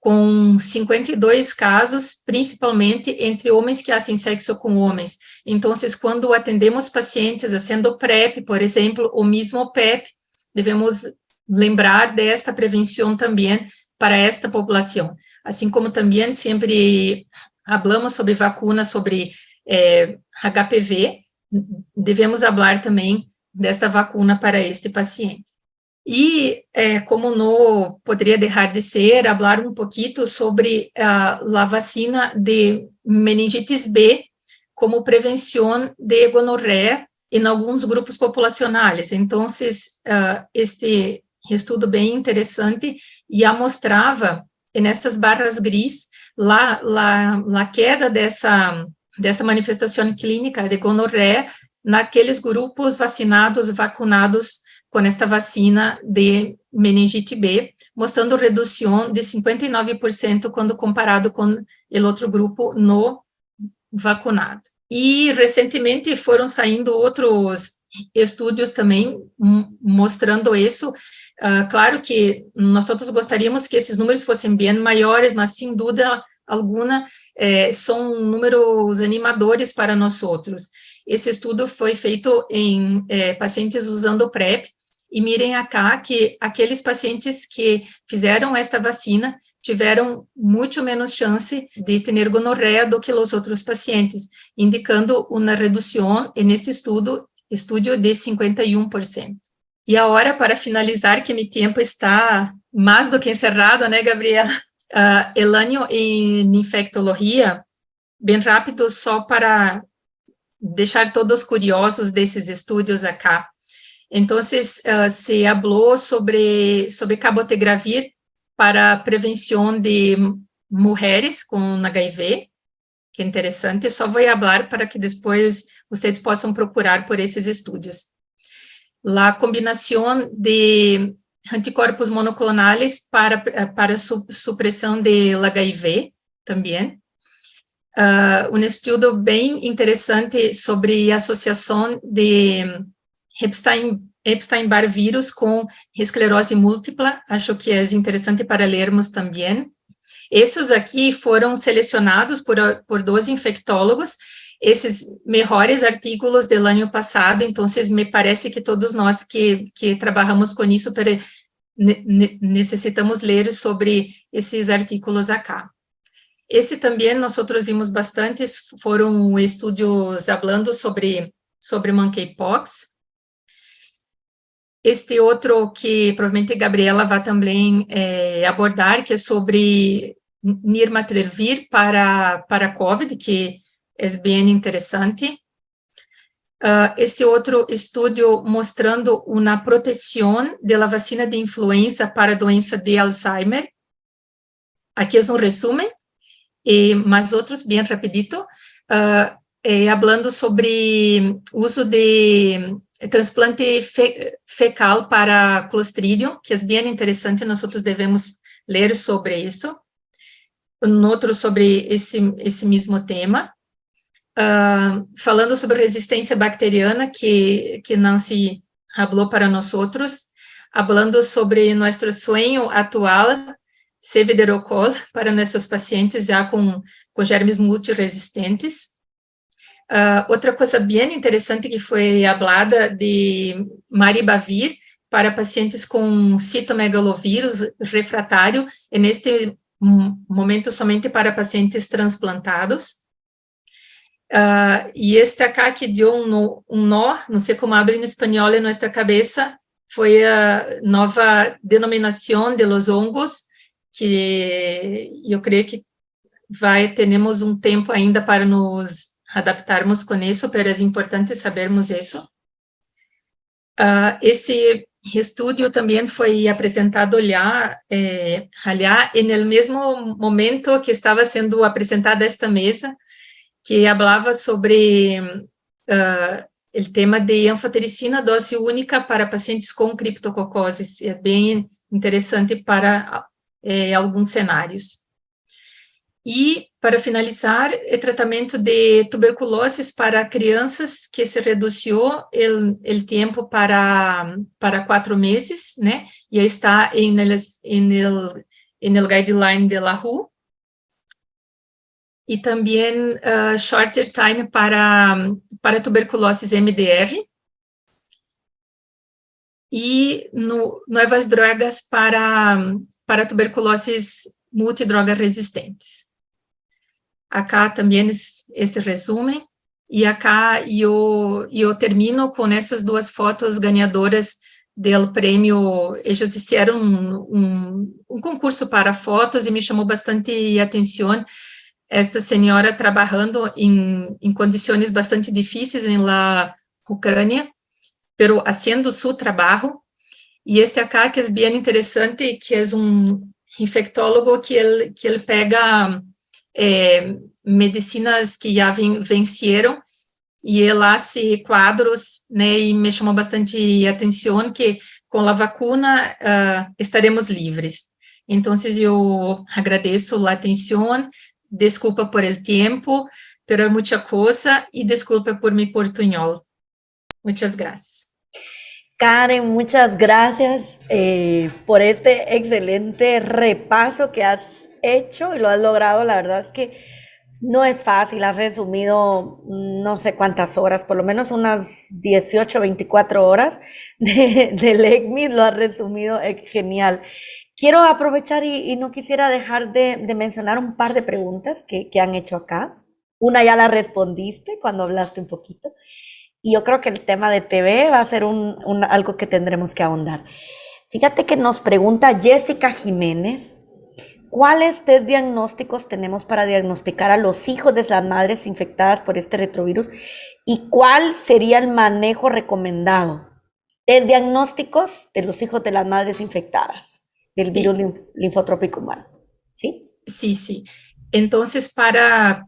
com 52 casos, principalmente entre homens que fazem sexo com homens. Então, quando atendemos pacientes fazendo PrEP, por exemplo, ou mesmo PEP, devemos lembrar desta prevenção também para esta população. Assim como também sempre falamos sobre vacunas, sobre HPV, devemos falar também desta vacuna para este paciente. E, como não poderia deixar de ser, falar um pouquinho sobre a vacina de meningitis B como prevenção de gonorreia em alguns grupos populacionais. Então, este estudo bem interessante já mostrava, nessas barras gris, a queda dessa manifestação clínica de gonorreia naqueles grupos vacunados com esta vacina de meningite B, mostrando redução de 59% quando comparado com o outro grupo não vacunado. E, recentemente, foram saindo outros estudos também mostrando isso. Claro que nós gostaríamos que esses números fossem bem maiores, mas, sem dúvida alguma, são números animadores para nós outros. Esse estudo foi feito em pacientes usando PrEP, e mirem acá que aqueles pacientes que fizeram esta vacina tiveram muito menos chance de ter gonorreia do que os outros pacientes, indicando uma redução nesse estudo de 51%. E agora, para finalizar, que meu tempo está mais do que encerrado, né, Gabriela? El ano em infectologia, bem rápido, só para deixar todos curiosos desses estudos acá. Então, se falou sobre cabotegravir para prevenção de mulheres com HIV, que é interessante. Só vou falar para que depois vocês possam procurar por esses estudos. A combinação de anticorpos monoclonais para supressão de HIV também. Estudo bem interessante sobre a associação de Epstein-Barr vírus com esclerose múltipla, acho que é interessante para lermos também. Esses aqui foram selecionados por 12 infectólogos, esses melhores artigos do ano passado, então, me parece que todos nós que trabalhamos com isso, necessitamos ler sobre esses artigos acá. Esse também, nós vimos bastantes, foram estudos falando sobre monkeypox. Este outro que provavelmente Gabriela vai também abordar, que é sobre nirmatrelvir para COVID, que é bem interessante. Esse outro estudo mostrando uma proteção da vacina de influenza para a doença de Alzheimer. Aqui é um resumo, mas outros bem rapidito, falando sobre uso de transplante fecal para Clostridium, que é bem interessante, nós devemos ler sobre isso. Outro sobre esse mesmo tema. Falando sobre resistência bacteriana, que Nancy falou para nós outros. Falando sobre nosso sonho atual, ceviderocol, para nossos pacientes já com germes multiresistentes. Outra coisa bem interessante que foi falada de maribavir para pacientes com citomegalovírus refratário, e neste momento somente para pacientes transplantados. E este acá que deu um nó, não sei como abre em espanhol em nossa cabeça, foi a nova denominação de los hongos, que eu creio que teremos um tempo ainda para nos adaptarmos com isso, mas é importante sabermos isso. Esse estudo também foi apresentado lá no mesmo momento que estava sendo apresentada esta mesa, que falava sobre o tema de anfotericina dose única para pacientes com criptococose. É bem interessante para alguns cenários. E, para finalizar, o tratamento de tuberculose para crianças, que se reduziu o tempo para 4 meses, né? E está en el guideline de la WHO. Y también Shorter Time para tuberculosis MDR. Y nuevas drogas para tuberculosis multidrogas resistentes. Acá también es este resumen. E acá eu termino com essas duas fotos ganhadoras do prêmio. Eles fizeram um concurso para fotos e me chamou bastante atenção esta senhora trabalhando em condições bastante difíceis na Ucrânia, pero haciendo su trabalho. E este acá, que é bem interessante, que é infectólogo que ele pega medicinas que já venceram e ele hace quadros, né, e me chamou bastante atenção que com a vacuna estaremos livres. Então, eu agradeço a atenção, desculpa por el tempo, pero é muita coisa, e desculpa por mi portuñol. Muchas gracias. Karen, muchas gracias por este excelente repaso que has hecho y lo has logrado. La verdad es que no es fácil, has resumido no sé cuántas horas, por lo menos unas 18, 24 horas del ECMID, lo has resumido genial. Quiero aprovechar y no quisiera dejar de mencionar un par de preguntas que han hecho acá. Una ya la respondiste cuando hablaste un poquito. Y yo creo que el tema de TV va a ser algo que tendremos que ahondar. Fíjate que nos pregunta Jessica Jiménez, ¿cuáles test diagnósticos tenemos para diagnosticar a los hijos de las madres infectadas por este retrovirus? ¿Y cuál sería el manejo recomendado? Test diagnósticos de los hijos de las madres infectadas del virus linfotrópico humano. ¿Sí? Sí, sí. Entonces, para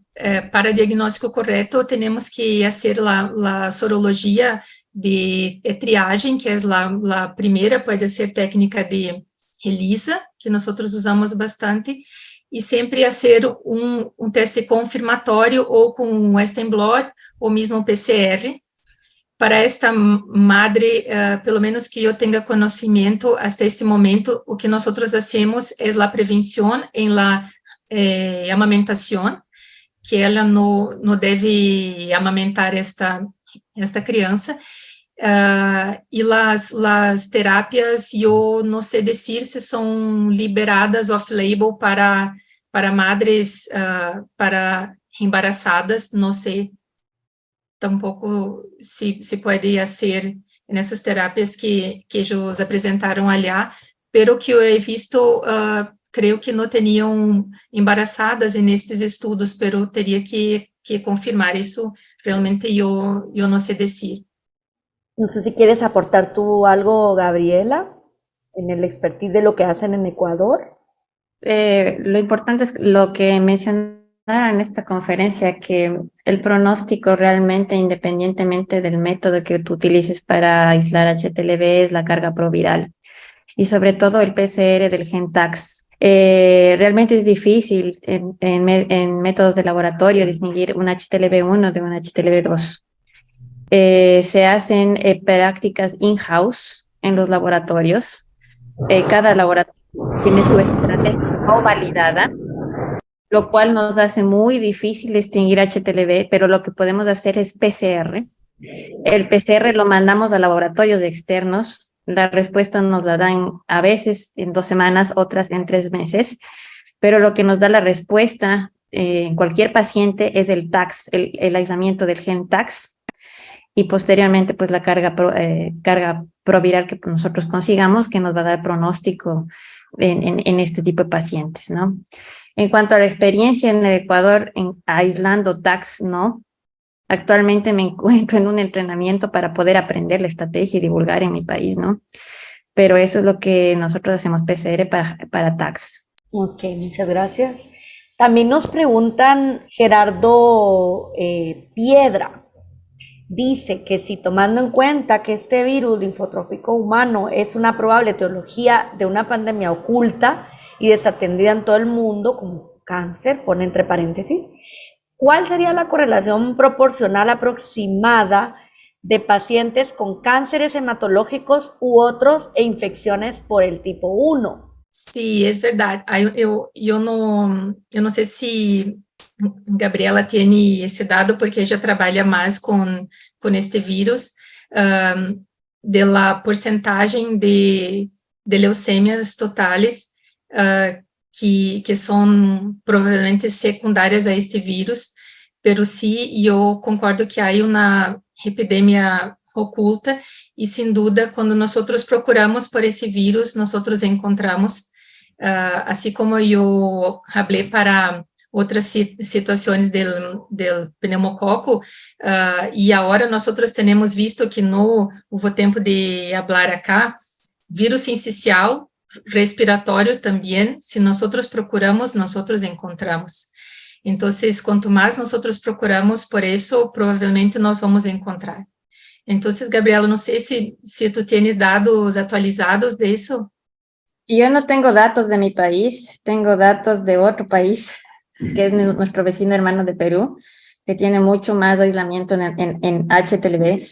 diagnóstico correto, tenemos que hacer la sorologia de triagem, que é a primeira, pode ser técnica de ELISA, que nós usamos bastante, e sempre fazer um teste confirmatório ou com um Western blot ou mesmo PCR. Para esta madre, pelo menos que eu tenha conhecimento, até esse momento, o que nós hacemos é a prevenção em la amamentação, que ela não deve amamentar esta criança, e as terapias, eu não sei dizer se são liberadas off-label para madres, para embaraçadas, não sei tampouco se pode fazer nessas terapias que eles apresentaram allá, pero que eu he visto, creio que não teriam embaraçadas nestes estudos, pero teria que confirmar isso, realmente eu não sei dizer. No sé si quieres aportar tú algo, Gabriela, en el expertise de lo que hacen en Ecuador. Lo importante es lo que mencionaron en esta conferencia, que el pronóstico realmente, independientemente del método que tú utilices para aislar HTLV, es la carga proviral y sobre todo el PCR del GenTax. Realmente es difícil en métodos de laboratorio distinguir un HTLV1 de un HTLV2. Se hacen prácticas in-house en los laboratorios. Cada laboratorio tiene su estrategia no validada, lo cual nos hace muy difícil distinguir HTLV, pero lo que podemos hacer es PCR. El PCR lo mandamos a laboratorios externos. La respuesta nos la dan a veces en 2 semanas, otras en 3 meses, pero lo que nos da la respuesta en cualquier paciente es el TAX, el aislamiento del gen TAX, y posteriormente pues la carga proviral que nosotros consigamos, que nos va a dar pronóstico en este tipo de pacientes, ¿no? En cuanto a la experiencia en el Ecuador aislando TAX, ¿no? Actualmente me encuentro en un entrenamiento para poder aprender la estrategia y divulgar en mi país, ¿no? Pero eso es lo que nosotros hacemos, PCR para TAX. Ok, muchas gracias. También nos preguntan Gerardo Piedra. Dice que si tomando en cuenta que este virus linfotrópico humano es una probable etiología de una pandemia oculta y desatendida en todo el mundo como cáncer, pone entre paréntesis, ¿cuál sería la correlación proporcional aproximada de pacientes con cánceres hematológicos u otros e infecciones por el tipo 1? Sí, es verdad. Eu não sei se Gabriela tem esse dado, porque ella trabalha mais com este vírus, de la porcentagem de leucemias totales, que são provavelmente secundárias a este vírus, pero sí, eu concordo que há uma epidemia oculta, e sem dúvida, quando nós procuramos por esse vírus, nós encontramos, assim como eu falei para outras situações del pneumococo, e agora nós temos visto que no houve tempo de falar acá, vírus sincicial, respiratório também, se nós procuramos, nós encontramos. Então, quanto mais nós procuramos por isso, provavelmente nós vamos encontrar. Então, Gabriela, não sei se tu tienes dados atualizados disso. Yo no tengo datos de mi país, tengo datos de otro país, que es nuestro vecino hermano de Perú, que tiene mucho más aislamiento en HTLV.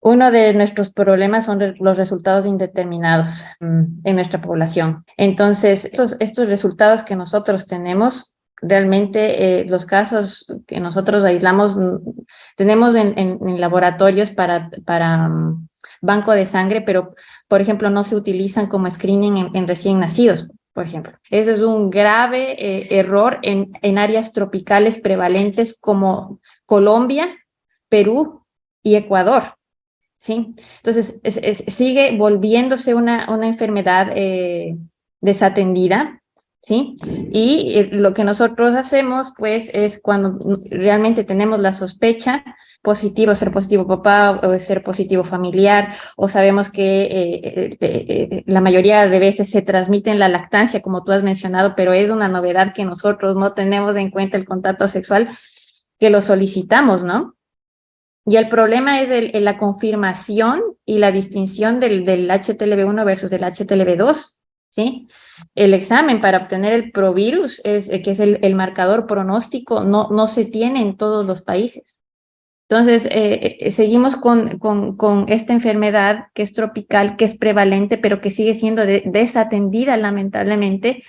Uno de nuestros problemas son los resultados indeterminados en nuestra población. Entonces, estos resultados que nosotros tenemos, realmente los casos que nosotros aislamos, tenemos en laboratorios para banco de sangre, pero, por ejemplo, no se utilizan como screening en recién nacidos, por ejemplo. Eso es un grave error en áreas tropicales prevalentes como Colombia, Perú y Ecuador. ¿Sí? Entonces, sigue volviéndose una enfermedad desatendida, ¿sí? Y lo que nosotros hacemos, pues, es cuando realmente tenemos la sospecha, ser positivo papá, o ser positivo familiar, o sabemos que la mayoría de veces se transmite en la lactancia, como tú has mencionado, pero es una novedad que nosotros no tenemos en cuenta el contacto sexual, que lo solicitamos, ¿no? Y el problema es la confirmación y la distinción del HTLV1 versus del HTLV2, ¿sí? El examen para obtener el provirus, que es el marcador pronóstico, no se tiene en todos los países. Entonces, seguimos con esta enfermedad que es tropical, que es prevalente, pero que sigue siendo desatendida, lamentablemente.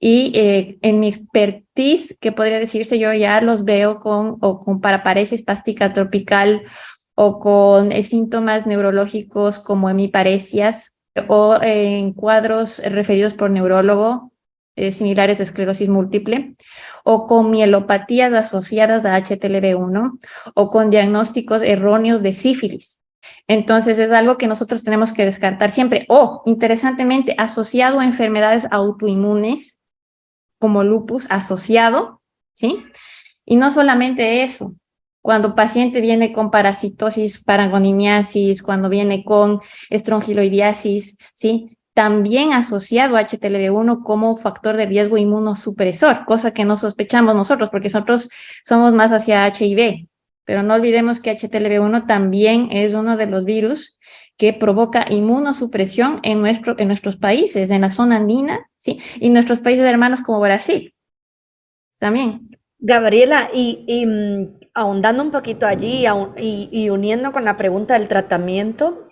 Y en mi expertise, que podría decirse, yo ya los veo con paraparesia espástica tropical o con síntomas neurológicos como hemiparesias o en cuadros referidos por neurólogo similares a esclerosis múltiple o con mielopatías asociadas a HTLV1 o con diagnósticos erróneos de sífilis. Entonces es algo que nosotros tenemos que descartar siempre. O, interesantemente, asociado a enfermedades autoinmunes, como lupus asociado, ¿sí? Y no solamente eso, cuando paciente viene con parasitosis, paragonimiasis, cuando viene con estrongiloidiasis, ¿sí? También asociado a HTLV1 como factor de riesgo inmunosupresor, cosa que no sospechamos nosotros, porque nosotros somos más hacia HIV, pero no olvidemos que HTLV1 también es uno de los virus que provoca inmunosupresión en nuestros países, en la zona andina, ¿sí? Y nuestros países hermanos como Brasil, también. Gabriela, ahondando un poquito allí y uniendo con la pregunta del tratamiento,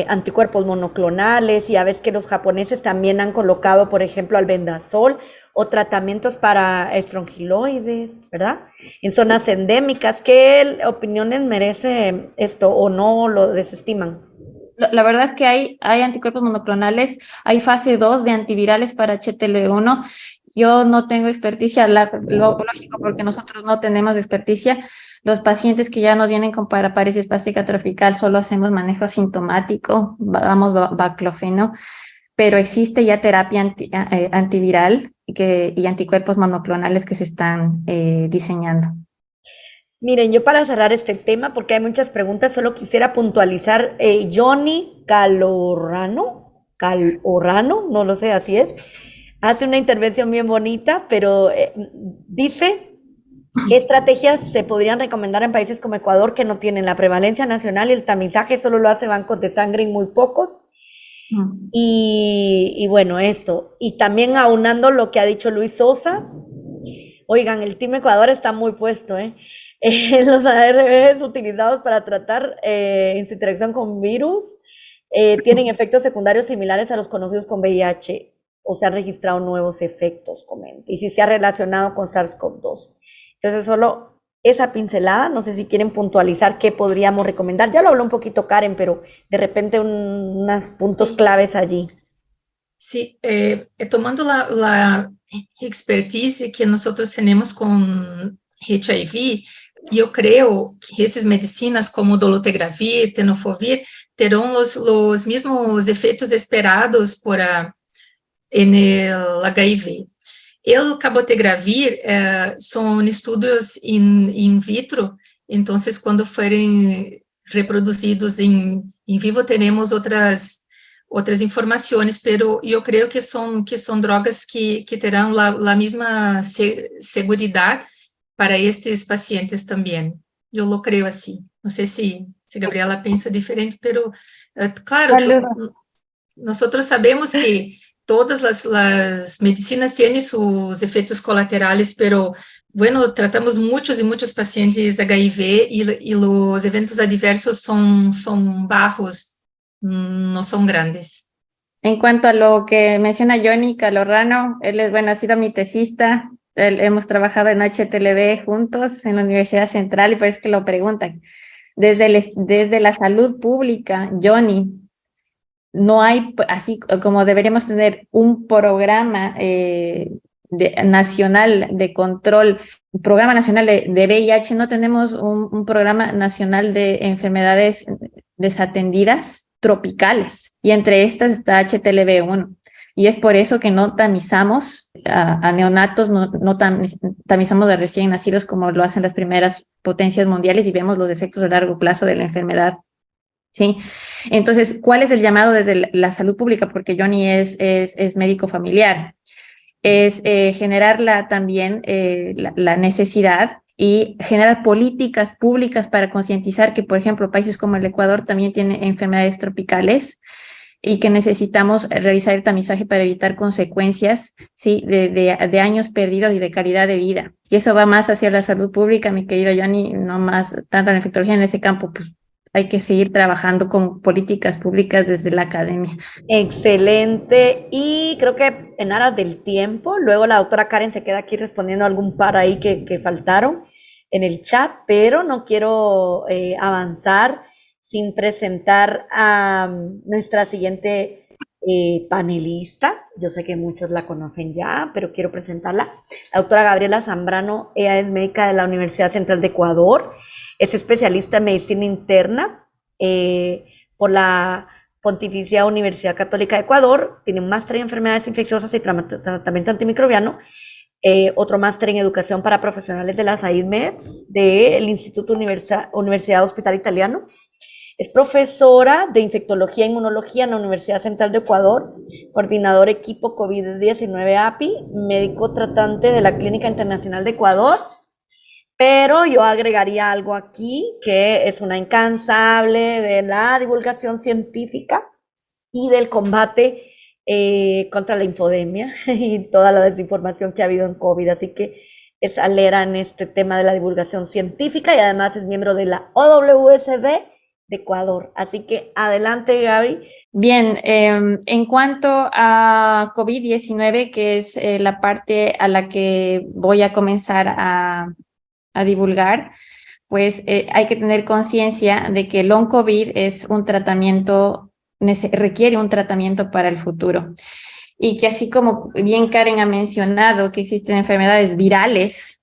anticuerpos monoclonales, ya ves que los japoneses también han colocado, por ejemplo, albendazol o tratamientos para estrongiloides, ¿verdad? En zonas endémicas, ¿qué opiniones merece esto o no lo desestiman? La verdad es que hay anticuerpos monoclonales, hay fase 2 de antivirales para HTLV1. Yo no tengo experticia, lógico, porque nosotros no tenemos experticia. Los pacientes que ya nos vienen con paraparesia espástica tropical solo hacemos manejo asintomático, damos baclofeno, pero existe ya terapia antiviral y anticuerpos monoclonales que se están diseñando. Miren, yo para cerrar este tema, porque hay muchas preguntas, solo quisiera puntualizar, Johnny Calorano, no lo sé, así es, hace una intervención bien bonita, pero dice qué estrategias se podrían recomendar en países como Ecuador que no tienen la prevalencia nacional y el tamizaje solo lo hace bancos de sangre y muy pocos. Y bueno, esto. Y también aunando lo que ha dicho Luis Sosa, oigan, el Team Ecuador está muy puesto, ¿eh? Los ARVs utilizados para tratar en su interacción con virus tienen efectos secundarios similares a los conocidos con VIH. o se han registrado nuevos efectos, comenta, y si se ha relacionado con SARS-CoV-2. Entonces, solo esa pincelada, no sé si quieren puntualizar qué podríamos recomendar. Ya lo habló un poquito Karen, pero de repente unos puntos claves allí. Sí, tomando la expertise que nosotros tenemos con HIV, yo creo que esas medicinas como dolutegravir, tenofovir, terão los mismos efeitos esperados en el HIV. El cabotegravir son estudios in vitro, entonces cuando fueren reproducidos en vivo tenemos outras informações, pero eu creio que são drogas que terão a mesma seguridade para estes pacientes também. Eu lo creio assim. Não sei se Gabriela pensa diferente, pero claro, nosotros sabemos que todas las medicinas tienen sus efectos colaterales, pero bueno, tratamos muchos y muchos pacientes HIV y los eventos adversos son bajos, no son grandes. En cuanto a lo que menciona Johnny Calorrano, él es, bueno, ha sido mi tesista, hemos trabajado en HTLV juntos en la Universidad Central y por eso que lo preguntan. Desde la salud pública, Johnny, no hay, así como deberíamos tener un programa nacional de control, un programa nacional de VIH, no tenemos un programa nacional de enfermedades desatendidas tropicales, y entre estas está HTLV1, y es por eso que no tamizamos a neonatos, no tamizamos a recién nacidos como lo hacen las primeras potencias mundiales y vemos los efectos a largo plazo de la enfermedad. ¿Sí? Entonces, ¿cuál es el llamado desde la salud pública? Porque Johnny es médico familiar. Es generar también la necesidad y generar políticas públicas para concientizar que, por ejemplo, países como el Ecuador también tienen enfermedades tropicales y que necesitamos realizar el tamizaje para evitar consecuencias, ¿sí? de años perdidos y de calidad de vida. Y eso va más hacia la salud pública, mi querido Johnny, no más tanto en la infectología en ese campo, pues hay que seguir trabajando con políticas públicas desde la academia. Excelente. Y creo que en aras del tiempo, luego la doctora Karen se queda aquí respondiendo a algún par ahí que faltaron en el chat, pero no quiero avanzar sin presentar a nuestra siguiente panelista. Yo sé que muchos la conocen ya, pero quiero presentarla. La doctora Gabriela Zambrano, ella es médica de la Universidad Central de Ecuador, es especialista en medicina interna por la Pontificia Universidad Católica de Ecuador, tiene un máster en enfermedades infecciosas y tratamiento antimicrobiano, otro máster en educación para profesionales de las AIDMEDS del Instituto Universidad Hospital Italiano. Es profesora de infectología e inmunología en la Universidad Central de Ecuador, coordinador equipo COVID-19 API, médico tratante de la Clínica Internacional de Ecuador. Pero yo agregaría algo aquí, que es una incansable de la divulgación científica y del combate contra la infodemia y toda la desinformación que ha habido en COVID. Así que es alera en este tema de la divulgación científica y además es miembro de la OWSD de Ecuador. Así que adelante, Gaby. Bien, en cuanto a COVID-19, que es la parte a la que voy a comenzar a divulgar, pues hay que tener conciencia de que el long COVID es un tratamiento, requiere un tratamiento para el futuro. Y que así como bien Karen ha mencionado que existen enfermedades virales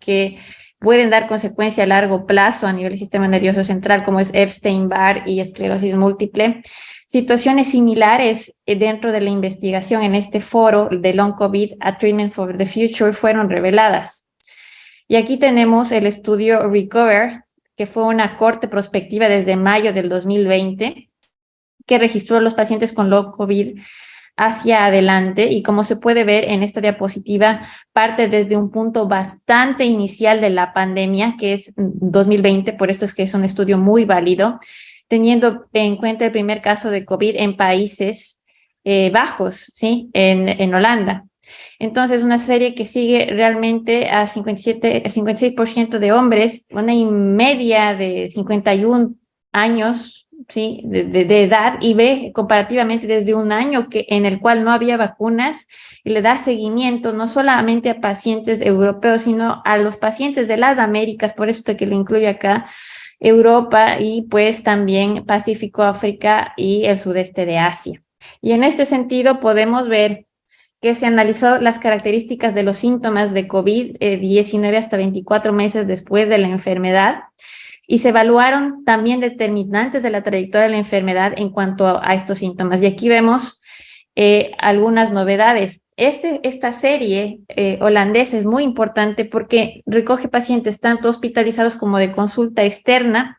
que pueden dar consecuencia a largo plazo a nivel del sistema nervioso central, como es Epstein-Barr y esclerosis múltiple, situaciones similares dentro de la investigación en este foro de long COVID, A Treatment for the Future, fueron reveladas. Y aquí tenemos el estudio RECOVER, que fue una corte prospectiva desde mayo del 2020, que registró a los pacientes con long COVID hacia adelante, y como se puede ver en esta diapositiva, parte desde un punto bastante inicial de la pandemia, que es 2020, por esto es que es un estudio muy válido, teniendo en cuenta el primer caso de COVID en Países Bajos, ¿sí? En Holanda. Entonces, una serie que sigue realmente a 56% de hombres, una media de 51 años ¿sí? de edad y ve comparativamente desde un año en el cual no había vacunas y le da seguimiento no solamente a pacientes europeos, sino a los pacientes de las Américas, por eso que lo incluye acá, Europa y pues también Pacífico, África y el sudeste de Asia. Y en este sentido podemos ver que se analizó las características de los síntomas de COVID-19 hasta 24 meses después de la enfermedad y se evaluaron también determinantes de la trayectoria de la enfermedad en cuanto a estos síntomas. Y aquí vemos algunas novedades. Esta serie holandesa es muy importante porque recoge pacientes tanto hospitalizados como de consulta externa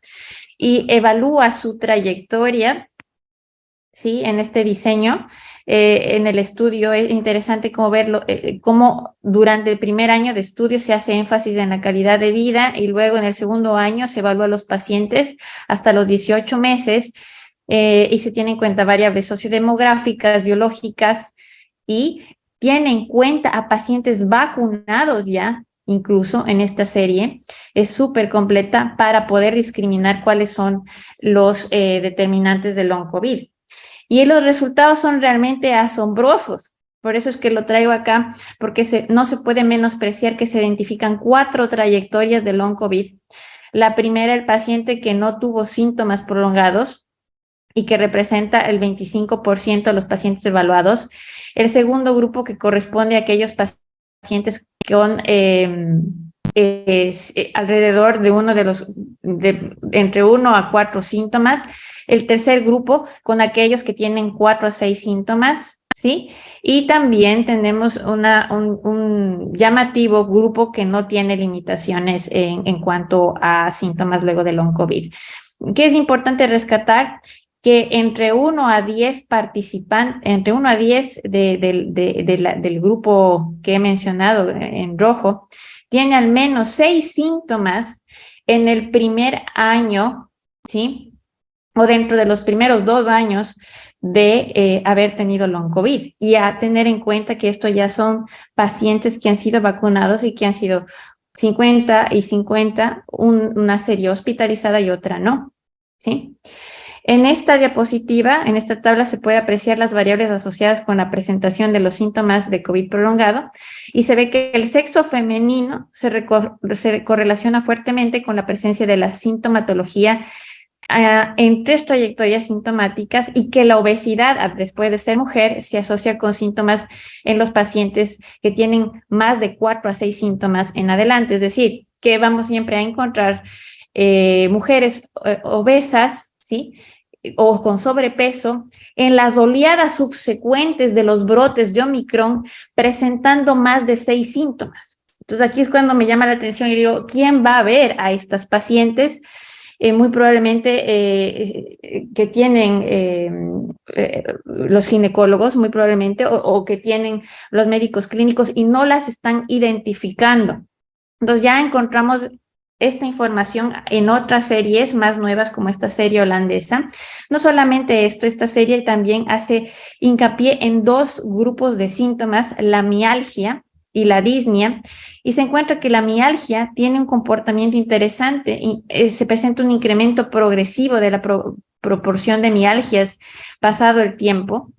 y evalúa su trayectoria, ¿sí? En este diseño. En el estudio es interesante como verlo, cómo durante el primer año de estudio se hace énfasis en la calidad de vida y luego en el segundo año se evalúa a los pacientes hasta los 18 meses y se tienen en cuenta variables sociodemográficas, biológicas y tiene en cuenta a pacientes vacunados ya, incluso en esta serie. Es súper completa para poder discriminar cuáles son los determinantes del long COVID. Y los resultados son realmente asombrosos. Por eso es que lo traigo acá, porque no se puede menospreciar que se identifican 4 trayectorias de long COVID. La primera, el paciente que no tuvo síntomas prolongados y que representa el 25% de los pacientes evaluados. El segundo grupo que corresponde a aquellos pacientes con alrededor de entre 1 a 4 síntomas. El tercer grupo con aquellos que tienen 4 a 6 síntomas, ¿sí? Y también tenemos un llamativo grupo que no tiene limitaciones en cuanto a síntomas luego del long COVID. ¿Qué es importante rescatar? Que entre 1 a 10 participantes, entre 1 a 10 del grupo que he mencionado en rojo, tiene al menos 6 síntomas en el primer año, ¿sí? O dentro de los primeros 2 años de haber tenido long COVID. Y a tener en cuenta que esto ya son pacientes que han sido vacunados y que han sido 50 y 50, una serie hospitalizada y otra no, ¿sí? En esta diapositiva, en esta tabla, se puede apreciar las variables asociadas con la presentación de los síntomas de COVID prolongado y se ve que el sexo femenino se correlaciona fuertemente con la presencia de la sintomatología en 3 trayectorias sintomáticas y que la obesidad, después de ser mujer, se asocia con síntomas en los pacientes que tienen más de 4 a 6 síntomas en adelante. Es decir, que vamos siempre a encontrar mujeres obesas, ¿sí? O con sobrepeso, en las oleadas subsecuentes de los brotes de Omicron, presentando más de 6 síntomas. Entonces aquí es cuando me llama la atención y digo, ¿quién va a ver a estas pacientes? Muy probablemente que tienen los ginecólogos, muy probablemente, o que tienen los médicos clínicos y no las están identificando. Entonces ya encontramos esta información en otras series más nuevas como esta serie holandesa. No solamente esto, esta serie también hace hincapié en 2 grupos de síntomas, la mialgia y la disnea, y se encuentra que la mialgia tiene un comportamiento interesante y se presenta un incremento progresivo de la proporción de mialgias pasado el tiempo.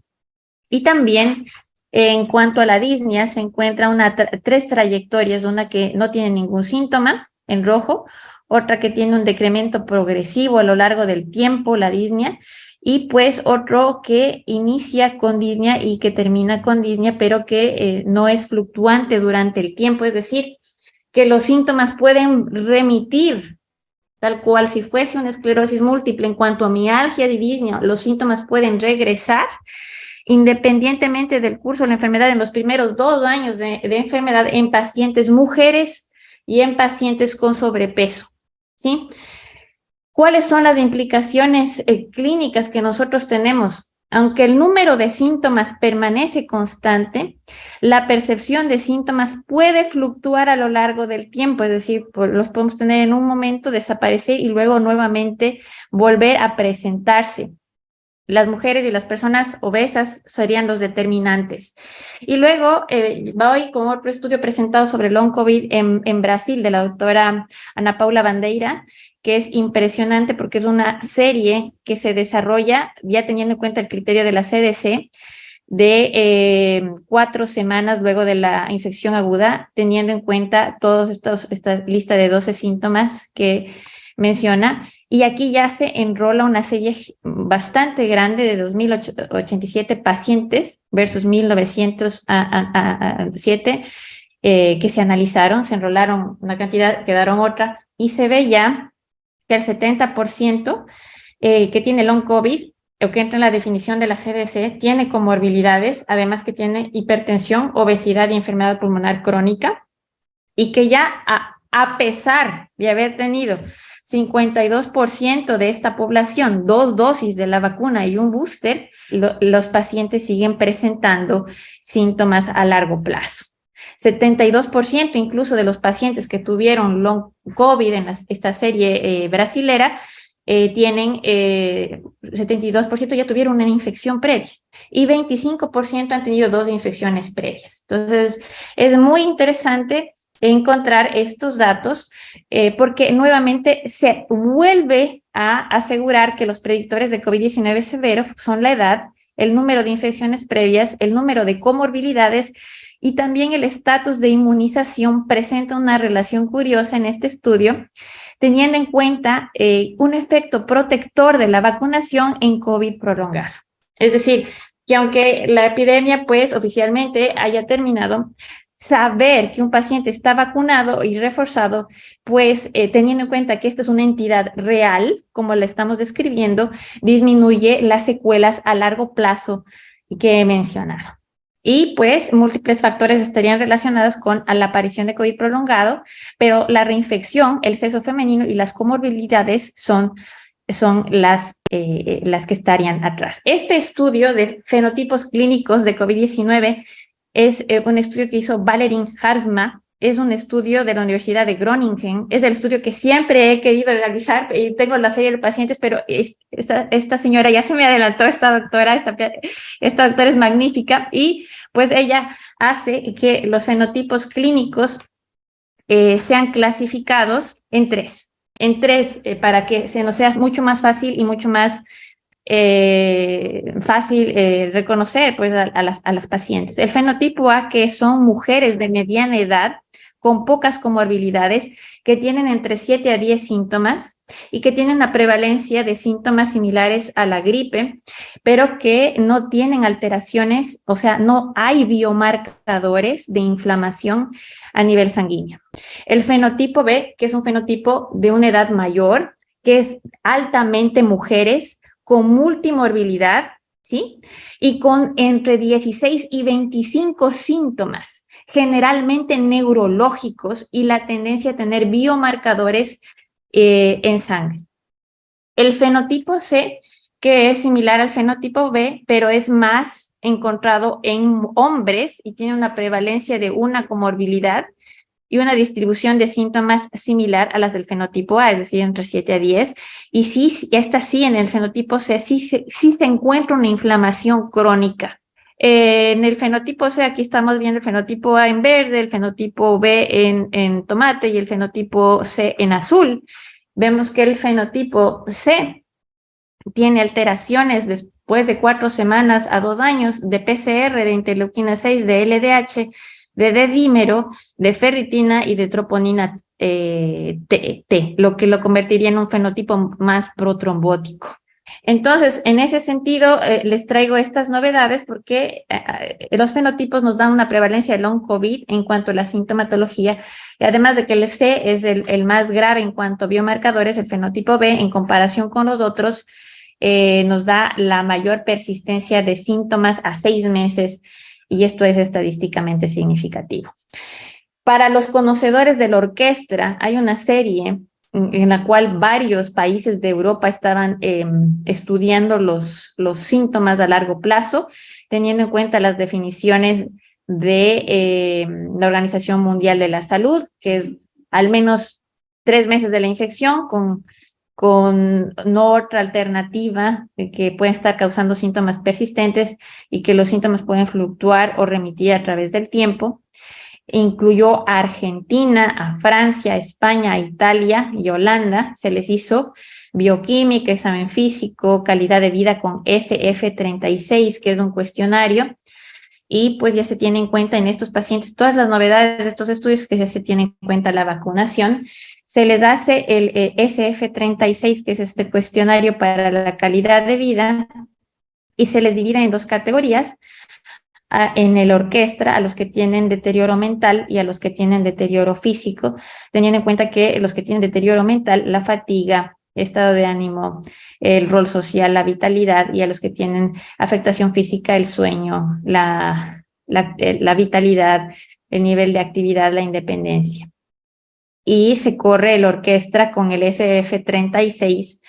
Y también en cuanto a la disnea, se encuentra 3 trayectorias, una que no tiene ningún síntoma, en rojo, otra que tiene un decremento progresivo a lo largo del tiempo, la disnea, y pues otro que inicia con disnea y que termina con disnea, pero que no es fluctuante durante el tiempo, es decir, que los síntomas pueden remitir, tal cual si fuese una esclerosis múltiple. En cuanto a mialgia y disnea, los síntomas pueden regresar independientemente del curso de la enfermedad en los primeros 2 años de enfermedad en pacientes mujeres y en pacientes con sobrepeso, ¿sí? ¿Cuáles son las implicaciones clínicas que nosotros tenemos? Aunque el número de síntomas permanece constante, la percepción de síntomas puede fluctuar a lo largo del tiempo, es decir, los podemos tener en un momento, desaparecer y luego nuevamente volver a presentarse. Las mujeres y las personas obesas serían los determinantes. Y luego voy con otro estudio presentado sobre long COVID en Brasil de la doctora Ana Paula Bandeira, que es impresionante porque es una serie que se desarrolla ya teniendo en cuenta el criterio de la CDC de 4 semanas luego de la infección aguda, teniendo en cuenta esta lista de 12 síntomas que menciona. Y aquí ya se enrola una serie bastante grande de 2.087 pacientes versus 1.907 que se analizaron, se enrolaron una cantidad, quedaron otra, y se ve ya que el 70% que tiene long COVID o que entra en la definición de la CDC tiene comorbilidades, además que tiene hipertensión, obesidad y enfermedad pulmonar crónica, y que ya a pesar de haber tenido 52% de esta población, 2 dosis de la vacuna y un booster, los pacientes siguen presentando síntomas a largo plazo. 72% incluso de los pacientes que tuvieron long COVID en esta serie brasilera tienen 72% ya tuvieron una infección previa y 25% han tenido 2 infecciones previas. Entonces, es muy interesante encontrar estos datos porque nuevamente se vuelve a asegurar que los predictores de COVID-19 severo son la edad, el número de infecciones previas, el número de comorbilidades y también el estatus de inmunización. Presenta una relación curiosa en este estudio, teniendo en cuenta un efecto protector de la vacunación en COVID prolongado. Es decir, que aunque la epidemia pues oficialmente haya terminado, saber que un paciente está vacunado y reforzado, pues teniendo en cuenta que esta es una entidad real, como la estamos describiendo, disminuye las secuelas a largo plazo que he mencionado. Y pues múltiples factores estarían relacionados con la aparición de COVID prolongado, pero la reinfección, el sexo femenino y las comorbilidades son las que estarían atrás. Este estudio de fenotipos clínicos de COVID-19 es un estudio que hizo Valerie Harzma, es un estudio de la Universidad de Groningen, es el estudio que siempre he querido realizar y tengo la serie de pacientes, pero esta señora ya se me adelantó, esta doctora es magnífica y pues ella hace que los fenotipos clínicos sean clasificados en tres para que se nos sea mucho más fácil y mucho más fácil reconocer pues, a las pacientes. El fenotipo A, que son mujeres de mediana edad, con pocas comorbilidades, que tienen entre 7 a 10 síntomas y que tienen una prevalencia de síntomas similares a la gripe, pero que no tienen alteraciones, o sea, no hay biomarcadores de inflamación a nivel sanguíneo. El fenotipo B, que es un fenotipo de una edad mayor, que es altamente mujeres con multimorbilidad, ¿sí? Y con entre 16 y 25 síntomas, generalmente neurológicos y la tendencia a tener biomarcadores en sangre. El fenotipo C, que es similar al fenotipo B, pero es más encontrado en hombres y tiene una prevalencia de una comorbilidad y una distribución de síntomas similar a las del fenotipo A, es decir, entre 7 a 10. Y sí, esta sí, en el fenotipo C, sí se encuentra una inflamación crónica. En el fenotipo C, aquí estamos viendo el fenotipo A en verde, el fenotipo B en tomate y el fenotipo C en azul. Vemos que el fenotipo C tiene alteraciones después de 4 semanas a 2 años de PCR, de interleuquina 6, de LDH, de D-dímero, de ferritina y de troponina T, lo que lo convertiría en un fenotipo más protrombótico. Entonces, en ese sentido, les traigo estas novedades porque los fenotipos nos dan una prevalencia de long COVID en cuanto a la sintomatología, y además de que el C es el más grave en cuanto a biomarcadores, el fenotipo B, en comparación con los otros, nos da la mayor persistencia de síntomas a 6 meses, y esto es estadísticamente significativo. Para los conocedores de la orquesta, hay una serie en la cual varios países de Europa estaban estudiando los síntomas a largo plazo, teniendo en cuenta las definiciones de la Organización Mundial de la Salud, que es al menos 3 meses de la infección con no otra alternativa que puede estar causando síntomas persistentes y que los síntomas pueden fluctuar o remitir a través del tiempo. incluyó a Argentina, a Francia, a España, a Italia y Holanda. Se les hizo bioquímica, examen físico, calidad de vida con SF-36, que es un cuestionario, y pues ya se tiene en cuenta en estos pacientes todas las novedades de estos estudios, que ya se tiene en cuenta la vacunación. Se les hace el SF-36, que es este cuestionario para la calidad de vida, y se les divide en dos categorías, en el orquestra, a los que tienen deterioro mental y a los que tienen deterioro físico, teniendo en cuenta que los que tienen deterioro mental, la fatiga, estado de ánimo, el rol social, la vitalidad, y a los que tienen afectación física, el sueño, la vitalidad, el nivel de actividad, la independencia. Y se corre el orquestra con el SF-36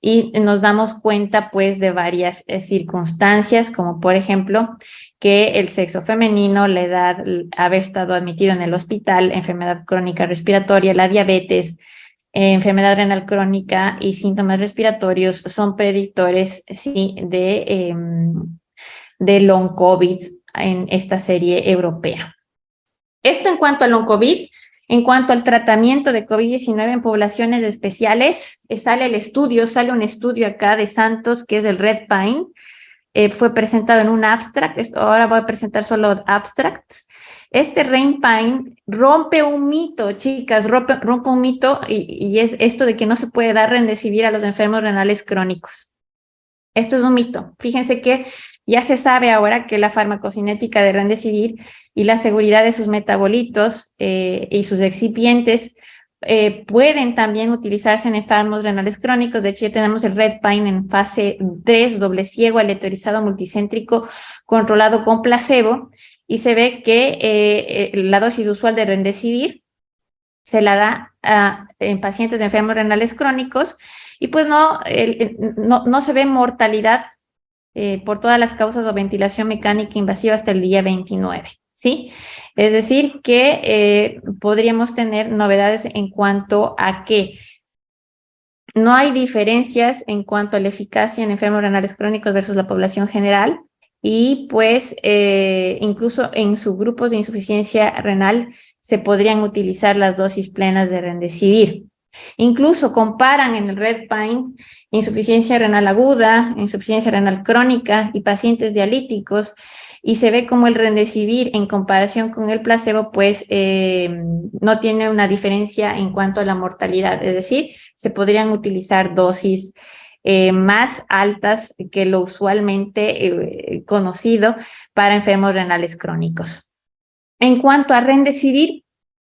y nos damos cuenta pues de varias circunstancias, como por ejemplo que el sexo femenino, la edad, haber estado admitido en el hospital, enfermedad crónica respiratoria, la diabetes, enfermedad renal crónica y síntomas respiratorios son predictores, sí, de long COVID en esta serie europea. Esto en cuanto al long COVID. En cuanto al tratamiento de COVID-19 en poblaciones especiales, sale un estudio acá de Santos, que es el Red Pine, fue presentado en un abstract. Ahora voy a presentar solo abstracts. Este Red Pine rompe un mito, chicas, rompe un mito, y es esto de que no se puede dar remdesivir a los enfermos renales crónicos. Esto es un mito. Fíjense que ya se sabe ahora que la farmacocinética de remdesivir y la seguridad de sus metabolitos y sus excipientes pueden también utilizarse en enfermos renales crónicos. De hecho, ya tenemos el Red Pine en fase 3, doble ciego, aleatorizado, multicéntrico, controlado con placebo, y se ve que la dosis usual de remdesivir se la da en pacientes de enfermos renales crónicos, y pues no se ve mortalidad por todas las causas o ventilación mecánica invasiva hasta el día 29, ¿sí? Es decir, que podríamos tener novedades en cuanto a que no hay diferencias en cuanto a la eficacia en enfermos renales crónicos versus la población general, y pues incluso en subgrupos de insuficiencia renal se podrían utilizar las dosis plenas de remdesivir. Incluso comparan en el Red Pine insuficiencia renal aguda, insuficiencia renal crónica y pacientes dialíticos, y se ve como el remdesivir en comparación con el placebo pues no tiene una diferencia en cuanto a la mortalidad, es decir, se podrían utilizar dosis más altas que lo usualmente conocido para enfermos renales crónicos. En cuanto a remdesivir,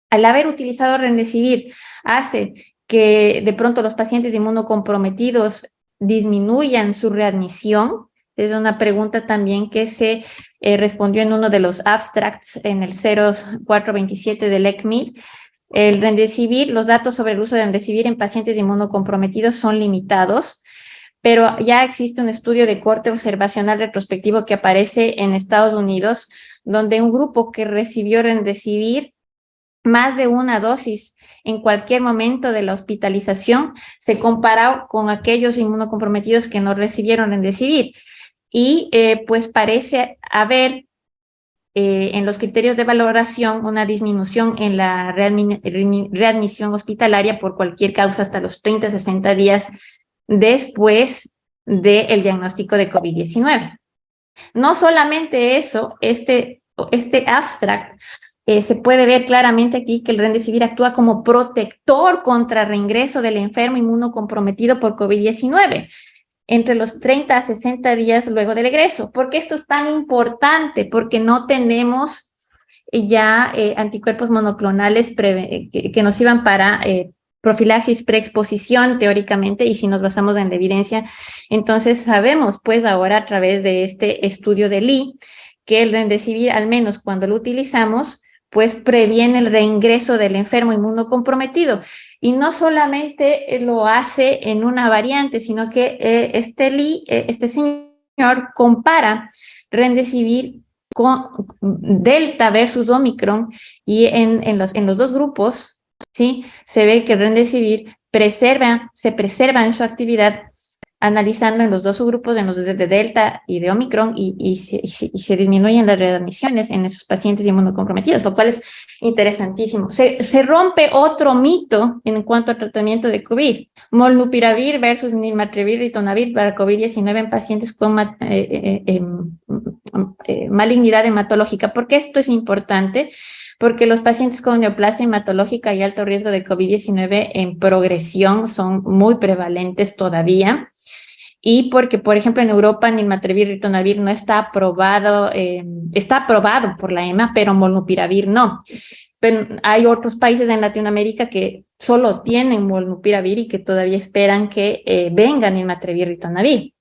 al haber utilizado remdesivir, hace que de pronto los pacientes inmunocomprometidos disminuyan su readmisión. Es una pregunta también que se respondió en uno de los abstracts en el 0427 del ECMID. El remdesivir, los datos sobre el uso de remdesivir en pacientes inmunocomprometidos son limitados, pero ya existe un estudio de corte observacional retrospectivo que aparece en Estados Unidos, donde un grupo que recibió remdesivir más de una dosis en cualquier momento de la hospitalización se comparó con aquellos inmunocomprometidos que no recibieron remdesivir, y pues parece haber en los criterios de valoración una disminución en la readmisión hospitalaria por cualquier causa hasta los 30-60 días después del diagnóstico de COVID-19. No solamente eso, este abstract se puede ver claramente aquí que el remdesivir actúa como protector contra reingreso del enfermo inmunocomprometido por COVID-19 entre los 30 a 60 días luego del egreso. ¿Por qué esto es tan importante? Porque no tenemos ya anticuerpos monoclonales que nos sirvan para profilaxis preexposición teóricamente, y si nos basamos en la evidencia, entonces sabemos pues ahora a través de este estudio de Lee que el remdesivir, al menos cuando lo utilizamos, pues previene el reingreso del enfermo inmunocomprometido. Y no solamente lo hace en una variante, sino que este señor compara remdesivir con Delta versus Omicron, y en los dos grupos, ¿sí? Se ve que el remdesivir se preserva en su actividad analizando en los dos subgrupos, en los de Delta y de Omicron, y se disminuyen las readmisiones en esos pacientes inmunocomprometidos, lo cual es interesantísimo. Se rompe otro mito en cuanto al tratamiento de COVID. Molnupiravir versus nirmatrelvir ritonavir para COVID-19 en pacientes con malignidad hematológica. ¿Por qué esto es importante? Porque los pacientes con neoplasia hematológica y alto riesgo de COVID-19 en progresión son muy prevalentes todavía. Y porque, por ejemplo, en Europa nirmatrelvir ritonavir no está aprobado, está aprobado por la EMA, pero molnupiravir no. Pero hay otros países en Latinoamérica que solo tienen molnupiravir y que todavía esperan que venga nirmatrelvir ritonavir.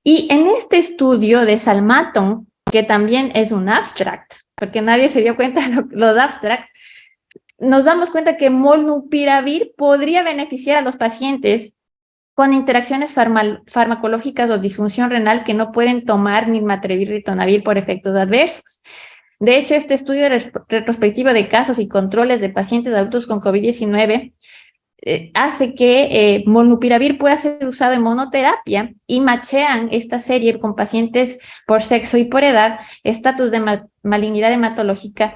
Y en este estudio de Salmaton, que también es un abstract, porque nadie se dio cuenta de los abstracts, nos damos cuenta que molnupiravir podría beneficiar a los pacientes con interacciones farmacológicas o disfunción renal que no pueden tomar nirmatrelvir ritonavir por efectos adversos. De hecho, este estudio retrospectivo de casos y controles de pacientes adultos con COVID-19 hace que molnupiravir pueda ser usado en monoterapia y machean esta serie con pacientes por sexo y por edad, estatus de malignidad hematológica,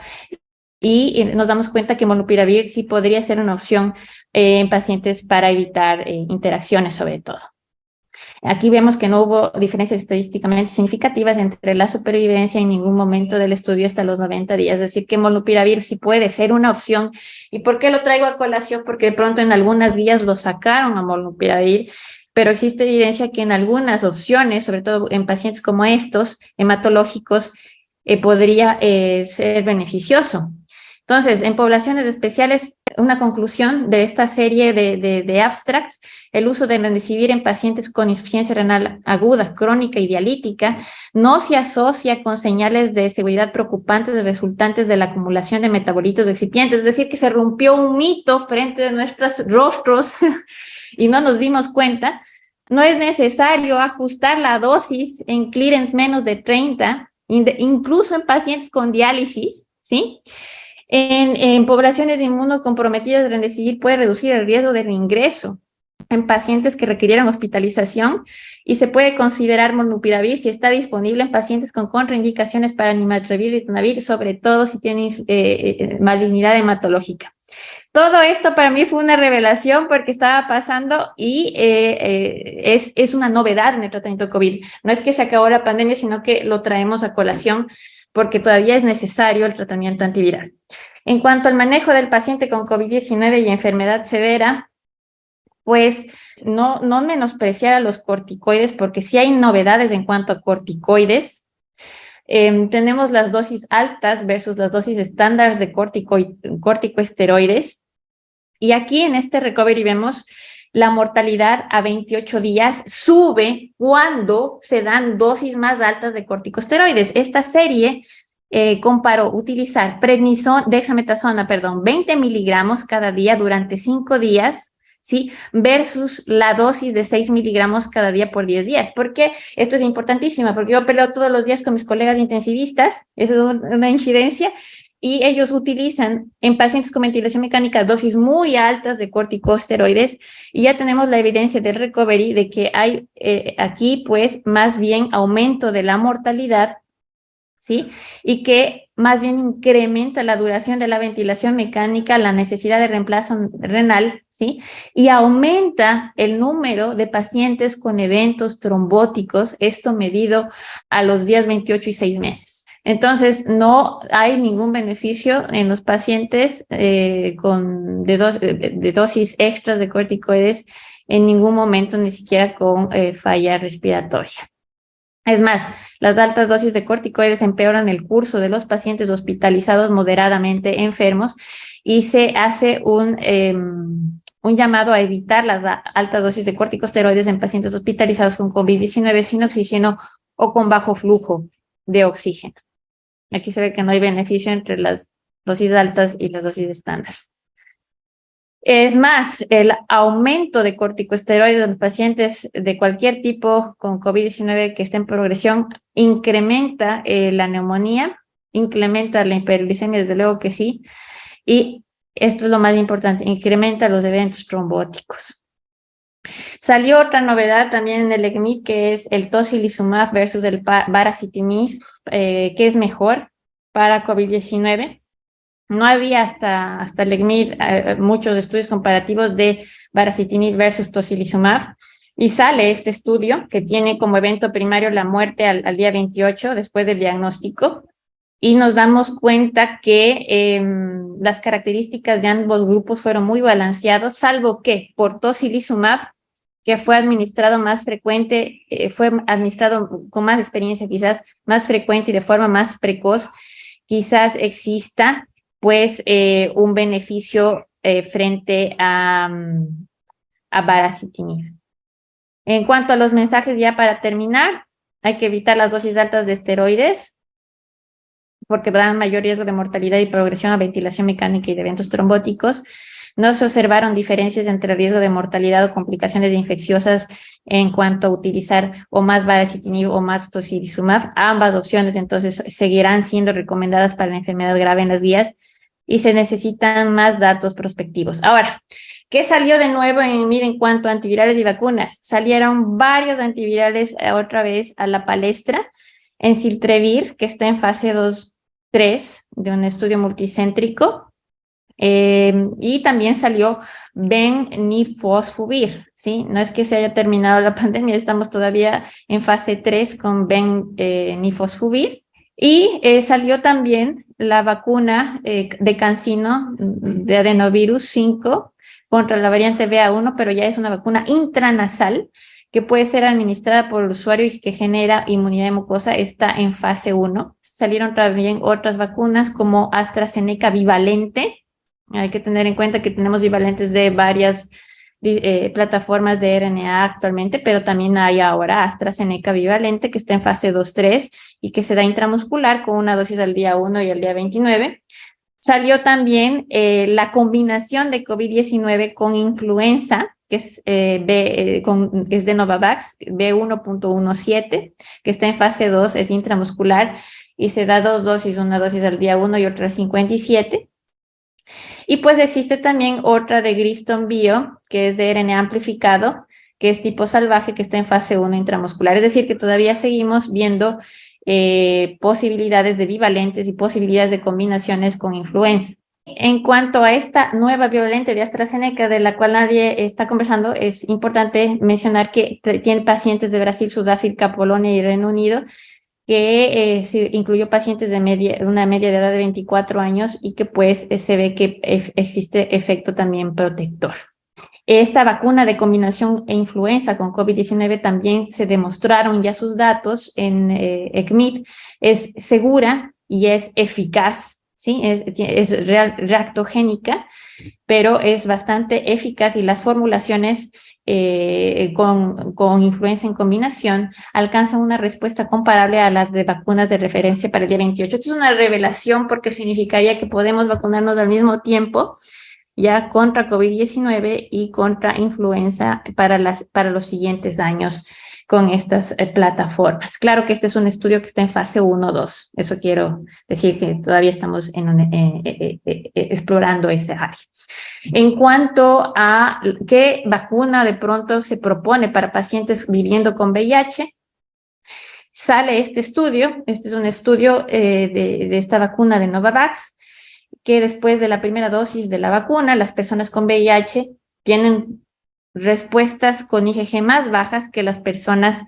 y nos damos cuenta que molnupiravir sí podría ser una opción en pacientes para evitar interacciones sobre todo. Aquí vemos que no hubo diferencias estadísticamente significativas entre la supervivencia en ningún momento del estudio hasta los 90 días, es decir, que molnupiravir sí puede ser una opción. ¿Y por qué lo traigo a colación? Porque de pronto en algunas guías lo sacaron a molnupiravir, pero existe evidencia que en algunas opciones, sobre todo en pacientes como estos, hematológicos, podría ser beneficioso. Entonces, en poblaciones especiales, una conclusión de esta serie de abstracts: el uso de remdesivir en pacientes con insuficiencia renal aguda, crónica y dialítica no se asocia con señales de seguridad preocupantes resultantes de la acumulación de metabolitos excipientes, es decir, que se rompió un mito frente a nuestros rostros y no nos dimos cuenta. No es necesario ajustar la dosis en clearance menos de 30, incluso en pacientes con diálisis, ¿sí? En poblaciones inmunocomprometidas, el remdesivir puede reducir el riesgo de reingreso en pacientes que requirieran hospitalización, y se puede considerar molnupiravir si está disponible en pacientes con contraindicaciones para nirmatrelvir ritonavir, sobre todo si tienen malignidad hematológica. Todo esto para mí fue una revelación porque estaba pasando y es una novedad en el tratamiento de COVID. No es que se acabó la pandemia, sino que lo traemos a colación porque todavía es necesario el tratamiento antiviral. En cuanto al manejo del paciente con COVID-19 y enfermedad severa, pues no menospreciar a los corticoides, porque sí hay novedades en cuanto a corticoides. Tenemos las dosis altas versus las dosis estándar de corticosteroides. Y aquí en este recovery vemos la mortalidad a 28 días sube cuando se dan dosis más altas de corticosteroides. Esta serie comparó utilizar dexametasona, 20 miligramos cada día durante 5 días, ¿sí? Versus la dosis de 6 miligramos cada día por 10 días. ¿Por qué? Esto es importantísimo, porque yo peleo todos los días con mis colegas intensivistas, eso es una incidencia, y ellos utilizan en pacientes con ventilación mecánica dosis muy altas de corticosteroides, y ya tenemos la evidencia del recovery de que hay aquí pues más bien aumento de la mortalidad, ¿sí? Y que más bien incrementa la duración de la ventilación mecánica, la necesidad de reemplazo renal, ¿sí? Y aumenta el número de pacientes con eventos trombóticos, esto medido a los días 28 y 6 meses. Entonces, no hay ningún beneficio en los pacientes de dosis extras de corticoides en ningún momento, ni siquiera con falla respiratoria. Es más, las altas dosis de corticoides empeoran el curso de los pacientes hospitalizados moderadamente enfermos, y se hace un llamado a evitar las altas dosis de corticosteroides en pacientes hospitalizados con COVID-19 sin oxígeno o con bajo flujo de oxígeno. Aquí se ve que no hay beneficio entre las dosis altas y las dosis estándar. Es más, el aumento de corticosteroides en los pacientes de cualquier tipo con COVID-19 que esté en progresión incrementa la neumonía, incrementa la hiperglicemia, desde luego que sí, y esto es lo más importante, incrementa los eventos trombóticos. Salió otra novedad también en el ECMID, que es el tocilizumab versus el baricitinib, que es mejor para COVID-19. No había hasta el ECMID muchos estudios comparativos de baricitinib versus tocilizumab, y sale este estudio que tiene como evento primario la muerte al día 28 después del diagnóstico, y nos damos cuenta que las características de ambos grupos fueron muy balanceados, salvo que por tocilizumab, que fue administrado más frecuente, fue administrado con más experiencia, quizás más frecuente y de forma más precoz, quizás exista pues un beneficio frente a baricitinib. En cuanto a los mensajes, ya para terminar, hay que evitar las dosis altas de esteroides, porque dan mayor riesgo de mortalidad y progresión a ventilación mecánica y de eventos trombóticos. No se observaron diferencias entre riesgo de mortalidad o complicaciones infecciosas en cuanto a utilizar o más baricitinib o más tocilizumab. Ambas opciones entonces seguirán siendo recomendadas para la enfermedad grave en las guías, y se necesitan más datos prospectivos. Ahora, ¿qué salió de nuevo en cuanto a antivirales y vacunas? Salieron varios antivirales otra vez a la palestra. Enciltrevir, que está en fase 2-3 de un estudio multicéntrico, y también salió Benifosbuvir, ¿sí? No es que se haya terminado la pandemia, estamos todavía en fase 3 con Benifosbuvir. Y salió también la vacuna de CanSino, de adenovirus 5, contra la variante BA1, pero ya es una vacuna intranasal que puede ser administrada por el usuario y que genera inmunidad de mucosa. Está en fase 1. Salieron también otras vacunas como AstraZeneca bivalente. Hay que tener en cuenta que tenemos bivalentes de varias plataformas de RNA actualmente, pero también hay ahora AstraZeneca bivalente que está en fase 2-3 y que se da intramuscular con una dosis al día 1 y al día 29. Salió también la combinación de COVID-19 con influenza, que es, es de Novavax, B1.17, que está en fase 2, es intramuscular, y se da 2 dosis, una dosis al día 1 y otra al 57. Y pues existe también otra de Griston Bio, que es de RNA amplificado, que es tipo salvaje, que está en fase 1 intramuscular. Es decir, que todavía seguimos viendo posibilidades de bivalentes y posibilidades de combinaciones con influenza. En cuanto a esta nueva bivalente de AstraZeneca, de la cual nadie está conversando, es importante mencionar que tiene pacientes de Brasil, Sudáfrica, Polonia y Reino Unido, que incluyó pacientes de una media de edad de 24 años y que pues se ve que existe efecto también protector. Esta vacuna de combinación e influenza con COVID-19 también se demostraron ya sus datos en ECMID, es segura y es eficaz, ¿sí? Es reactogénica, pero es bastante eficaz, y las formulaciones con influenza en combinación alcanzan una respuesta comparable a las de vacunas de referencia para el día 28. Esto es una revelación porque significaría que podemos vacunarnos al mismo tiempo ya contra COVID-19 y contra influenza para los siguientes años con estas plataformas. Claro que este es un estudio que está en fase 1-2. Eso quiero decir, que todavía estamos explorando esa área. En cuanto a qué vacuna de pronto se propone para pacientes viviendo con VIH, sale este estudio. Este es un estudio de esta vacuna de Novavax, que después de la primera dosis de la vacuna, las personas con VIH tienen respuestas con IgG más bajas que las personas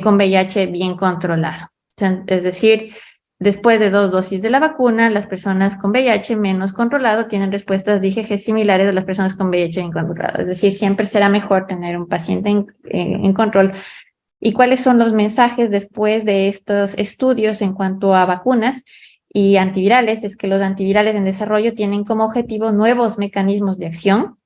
con VIH bien controlado. Es decir, después de 2 dosis de la vacuna, las personas con VIH menos controlado tienen respuestas de IgG similares a las personas con VIH bien controlado. Es decir, siempre será mejor tener un paciente en control. ¿Y cuáles son los mensajes después de estos estudios en cuanto a vacunas y antivirales? Es que los antivirales en desarrollo tienen como objetivo nuevos mecanismos de acción,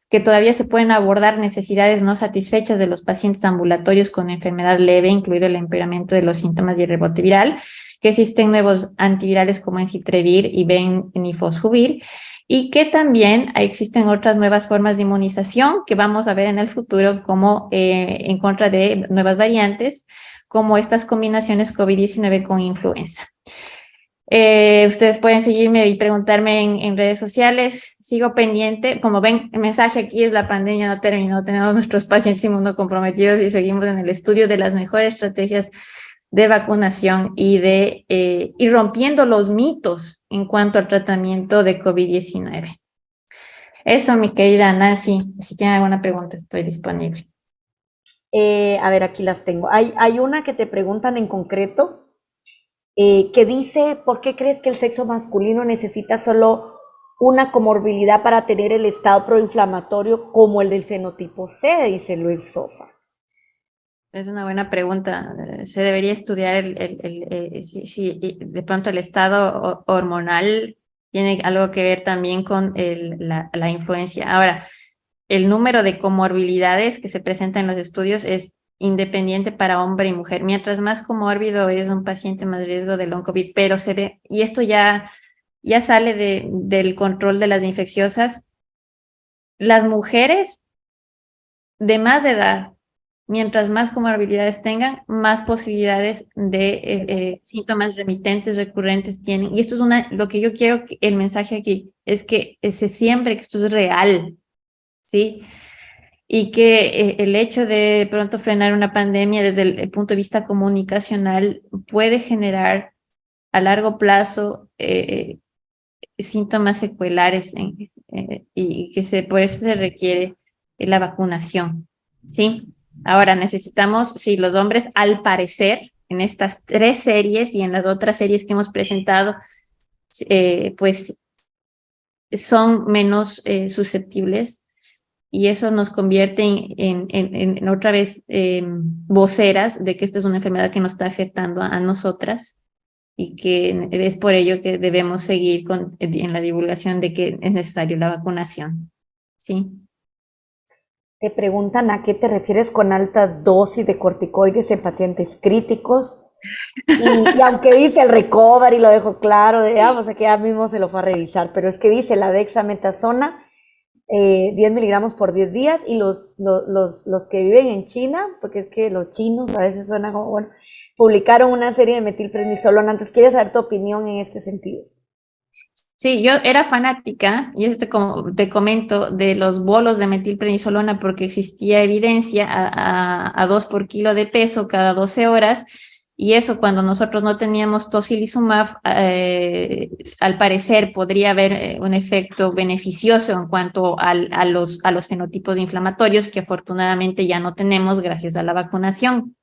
que todavía se pueden abordar necesidades no satisfechas de los pacientes ambulatorios con enfermedad leve, incluido el empeoramiento de los síntomas y el rebote viral, que existen nuevos antivirales como Enciltrevir y Benifosbuvir, y que también existen otras nuevas formas de inmunización que vamos a ver en el futuro, como en contra de nuevas variantes, como estas combinaciones COVID-19 con influenza. Ustedes pueden seguirme y preguntarme en redes sociales. Sigo pendiente. Como ven, el mensaje aquí es: la pandemia no terminó. Tenemos nuestros pacientes inmunocomprometidos y seguimos en el estudio de las mejores estrategias de vacunación y de ir rompiendo los mitos en cuanto al tratamiento de COVID-19. Eso, mi querida Nancy. Si tienen alguna pregunta, estoy disponible. A ver, aquí las tengo. Hay una que te preguntan en concreto, que dice, ¿por qué crees que el sexo masculino necesita solo una comorbilidad para tener el estado proinflamatorio como el del fenotipo C? Dice Luis Sosa. Es una buena pregunta. Se debería estudiar si de pronto el estado hormonal tiene algo que ver también con la influencia. Ahora, el número de comorbilidades que se presentan en los estudios es independiente para hombre y mujer. Mientras más comórbido es un paciente, más riesgo de long COVID, pero se ve, y esto ya sale del control de las infecciosas. Las mujeres de más edad, mientras más comorbilidades tengan, más posibilidades de síntomas remitentes recurrentes tienen. Y esto es lo que yo quiero, el mensaje aquí, es que se siembre que esto es real, ¿sí? Y que el hecho de pronto frenar una pandemia desde el punto de vista comunicacional puede generar a largo plazo síntomas secuelares y que por eso se requiere la vacunación, ¿sí? Ahora necesitamos, si los hombres, al parecer, en estas 3 series y en las otras series que hemos presentado, pues son menos susceptibles, y eso nos convierte en otra vez voceras de que esta es una enfermedad que nos está afectando a nosotras, y que es por ello que debemos seguir en la divulgación de que es necesario la vacunación. ¿Sí? Te preguntan a qué te refieres con altas dosis de corticoides en pacientes críticos. Y aunque dice el recovery, lo dejo claro, digamos, que ya mismo se lo fue a revisar, pero es que dice la dexametasona, 10 miligramos por 10 días, y los que viven en China, porque es que los chinos a veces suena como, bueno, publicaron una serie de metilprednisolona. Antes, ¿quieres saber tu opinión en este sentido? Sí, yo era fanática, y como te comento, de los bolos de metilprednisolona porque existía evidencia a 2 por kilo de peso cada 12 horas, y eso cuando nosotros no teníamos tocilizumab, al parecer podría haber un efecto beneficioso en cuanto a los fenotipos inflamatorios que afortunadamente ya no tenemos gracias a la vacunación.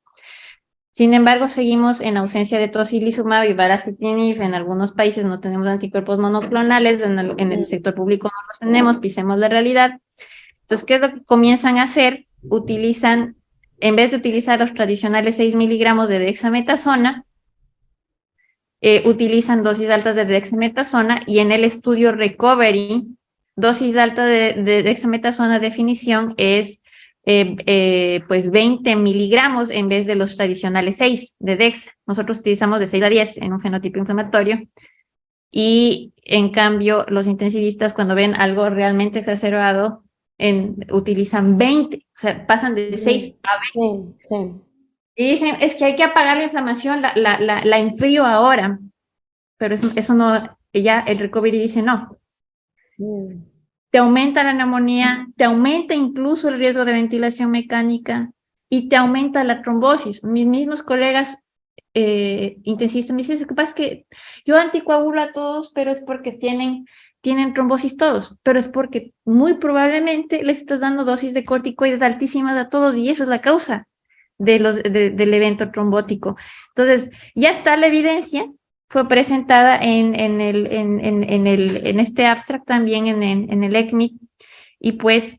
Sin embargo, seguimos en ausencia de tocilizumab y baricitinib. En algunos países no tenemos anticuerpos monoclonales, en el sector público no los tenemos, pisemos la realidad. Entonces, ¿qué es lo que comienzan a hacer? Utilizan, en vez de utilizar los tradicionales 6 miligramos de dexametasona, utilizan dosis altas de dexametasona, y en el estudio Recovery, dosis alta de dexametasona definición es pues 20 miligramos en vez de los tradicionales 6 de dex. Nosotros utilizamos de 6 a 10 en un fenotipo inflamatorio, y en cambio los intensivistas, cuando ven algo realmente exacerbado, utilizan 20, o sea, pasan de 6 a 20. Sí, sí. Y dicen, es que hay que apagar la inflamación, la enfrío ahora, pero eso no, ya el recovery dice no. Te aumenta la neumonía, te aumenta incluso el riesgo de ventilación mecánica y te aumenta la trombosis. Mis mismos colegas intensistas me dicen: lo que pasa es que yo anticoagulo a todos, pero es porque tienen trombosis todos, pero es porque muy probablemente les estás dando dosis de corticoides altísimas a todos, y eso es la causa del evento trombótico. Entonces, ya está la evidencia, fue presentada en este abstract también en el ECMID, y pues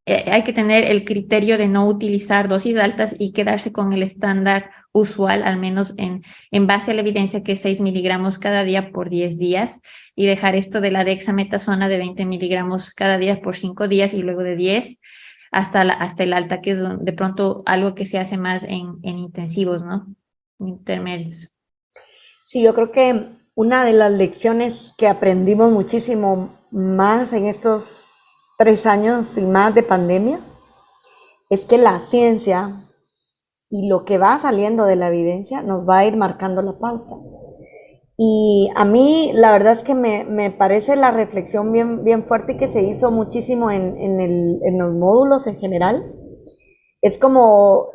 hay que tener el criterio de no utilizar dosis altas y quedarse con el estándar usual, al menos en base a la evidencia, que es 6 miligramos cada día por 10 días, y dejar esto de la dexametasona de 20 miligramos cada día por 5 días, y luego de 10 hasta el alta, que es de pronto algo que se hace más en intensivos, ¿no? Intermedios. Sí, yo creo que una de las lecciones que aprendimos muchísimo más en estos 3 años y más de pandemia es que la ciencia y lo que va saliendo de la evidencia nos va a ir marcando la pauta. Y a mí la verdad es que me parece la reflexión bien fuerte que se hizo muchísimo en los módulos en general. Es como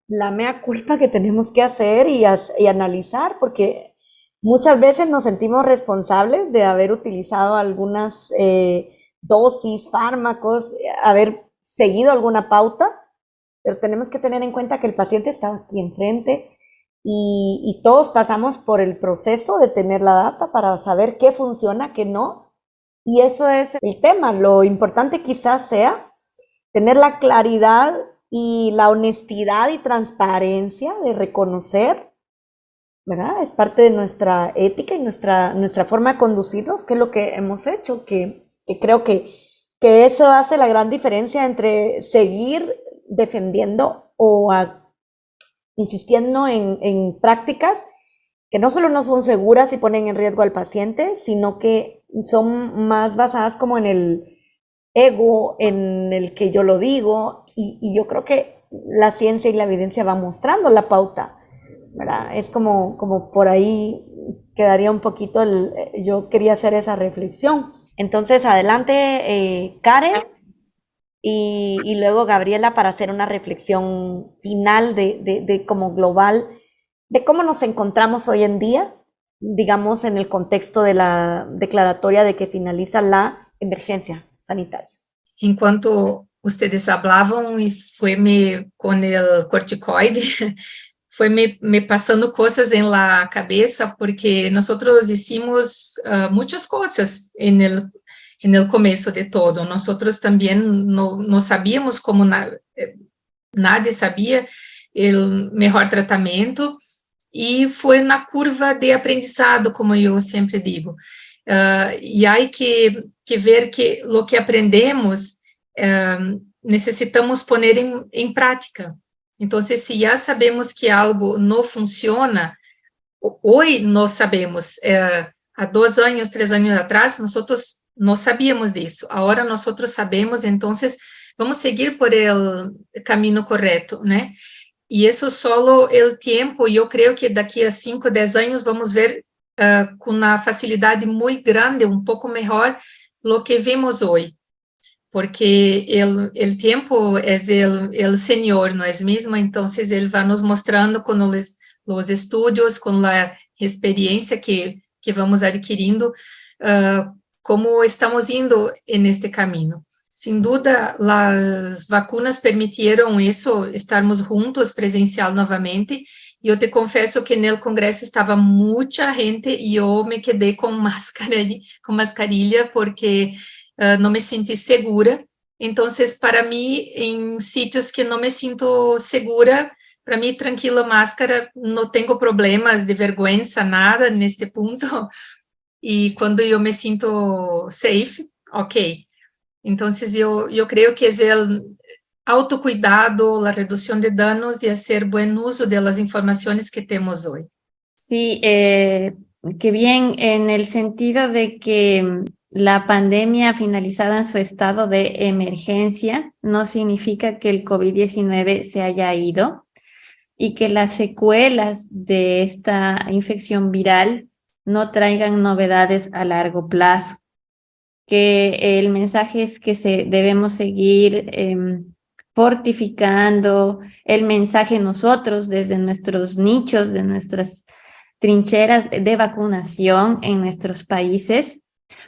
la mea culpa que tenemos que hacer y analizar, porque muchas veces nos sentimos responsables de haber utilizado algunas dosis, fármacos, haber seguido alguna pauta, pero tenemos que tener en cuenta que el paciente estaba aquí enfrente y todos pasamos por el proceso de tener la data para saber qué funciona, qué no. Y eso es el tema. Lo importante quizás sea tener la claridad y la honestidad y transparencia de reconocer, ¿verdad? Es parte de nuestra ética y nuestra forma de conducirnos, que es lo que hemos hecho, que creo que eso hace la gran diferencia entre seguir defendiendo o insistiendo en prácticas que no solo no son seguras y ponen en riesgo al paciente, sino que son más basadas como en el ego, en el que yo lo digo, y yo creo que la ciencia y la evidencia van mostrando la pauta, ¿verdad? Es como por ahí quedaría un poquito yo quería hacer esa reflexión. Entonces, adelante, Karen, y luego Gabriela para hacer una reflexión final de como global, de cómo nos encontramos hoy en día, digamos, en el contexto de la declaratoria de que finaliza la emergencia sanitaria. Enquanto ustedes hablavam e com o corticoide, foi me passando coisas em la cabeça, porque nós hicimos muitas coisas en el começo de todo. Nós também não sabíamos como nadie sabia o melhor tratamento, e foi na curva de aprendizado, como eu sempre digo. E há que ver que o que aprendemos necessitamos pôr em prática. Então, se já sabemos que algo não funciona, hoje nós sabemos, há 2 anos, 3 anos atrás, nós não sabíamos disso. Agora nós sabemos, então vamos seguir por el caminho correto, né? E isso só o tempo, e eu creio que daqui a 5, 10 anos vamos ver com uma facilidade muito grande, um pouco melhor, o que vemos hoje. Porque o tempo é o Senhor, não é mesmo? Então, ele vai nos mostrando com os estudos, com a experiência que vamos adquirindo, como estamos indo neste caminho. Sem dúvida, as vacinas permitiram isso, estarmos juntos presencial novamente, e eu te confesso que no congresso estava muita gente e eu me quedei com mascarilha porque não me senti segura. Então, para mim, em sítios que não me sinto segura, para mim, tranquila, máscara, não tenho problemas de vergonha, nada neste ponto. E quando eu me sinto safe, ok. Então, eu creio que é o autocuidado, a redução de danos e hacer buen uso de las informaciones que temos hoy. Sí, que bien en el sentido de que la pandemia finalizada en su estado de emergencia no significa que el COVID-19 se haya ido y que las secuelas de esta infección viral no traigan novedades a largo plazo. Que el mensaje es que debemos seguir fortificando el mensaje nosotros desde nuestros nichos, de nuestras trincheras de vacunación en nuestros países,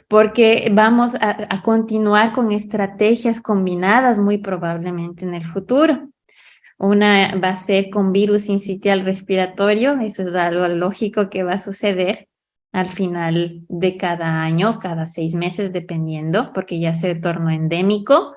porque vamos a continuar con estrategias combinadas muy probablemente en el futuro. Una va a ser con virus sincitial respiratorio, eso es algo lógico que va a suceder al final de cada año, cada 6 meses, dependiendo, porque ya se tornó endémico.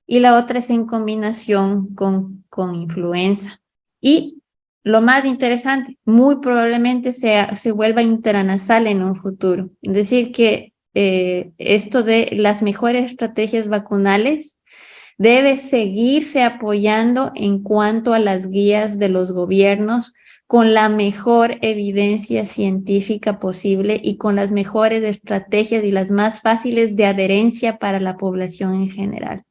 Y la otra es en combinación con influenza. Y lo más interesante, muy probablemente se vuelva intranasal en un futuro. Es decir, que esto de las mejores estrategias vacunales debe seguirse apoyando en cuanto a las guías de los gobiernos con la mejor evidencia científica posible y con las mejores estrategias y las más fáciles de adherencia para la población en general.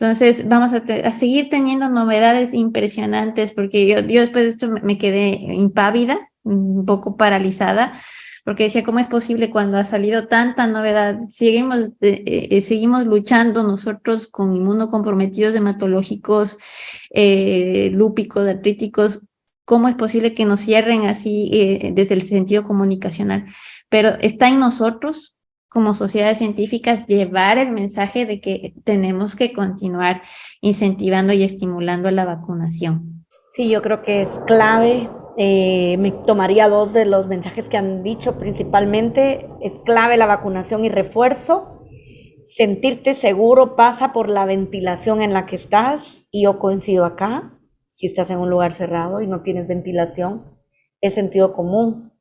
Entonces, vamos a seguir teniendo novedades impresionantes porque yo después de esto me quedé impávida un poco paralizada, porque decía, ¿cómo es posible cuando ha salido tanta novedad? Seguimos luchando nosotros con inmunocomprometidos hematológicos, lúpicos, artríticos. ¿Cómo es posible que nos cierren así desde el sentido comunicacional? Pero está en nosotros, como sociedades científicas, llevar el mensaje de que tenemos que continuar incentivando y estimulando la vacunación. Sí, yo creo que es clave. Me tomaría dos de los mensajes que han dicho principalmente. Es clave la vacunación y refuerzo. Sentirte seguro pasa por la ventilación en la que estás, y yo coincido acá. Si estás en un lugar cerrado y no tienes ventilación, es sentido común.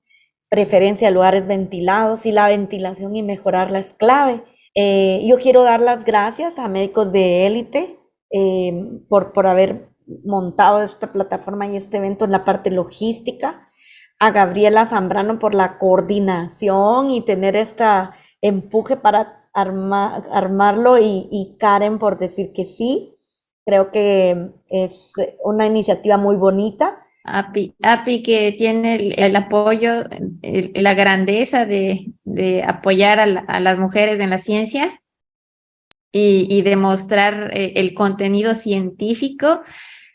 Preferencia a lugares ventilados, y la ventilación y mejorarla es clave. Yo quiero dar las gracias a Médicos de Élite por haber montado esta plataforma y este evento en la parte logística, a Gabriela Zambrano por la coordinación y tener este empuje para armarlo, y Karen por decir que sí. Creo que es una iniciativa muy bonita. API que tiene el apoyo, la grandeza de apoyar a las mujeres en la ciencia y demostrar el contenido científico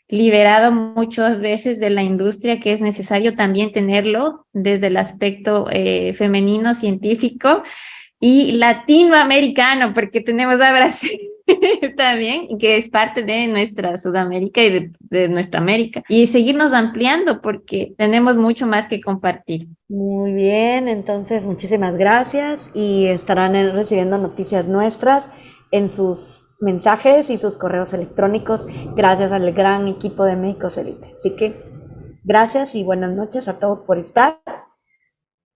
liberado muchas veces de la industria, que es necesario también tenerlo desde el aspecto femenino científico y latinoamericano, porque tenemos a Brasil también, que es parte de nuestra Sudamérica y de nuestra América, y seguirnos ampliando porque tenemos mucho más que compartir. Muy bien, entonces muchísimas gracias, y estarán recibiendo noticias nuestras en sus mensajes y sus correos electrónicos, gracias al gran equipo de Médicos Élite. Así que gracias y buenas noches a todos por estar.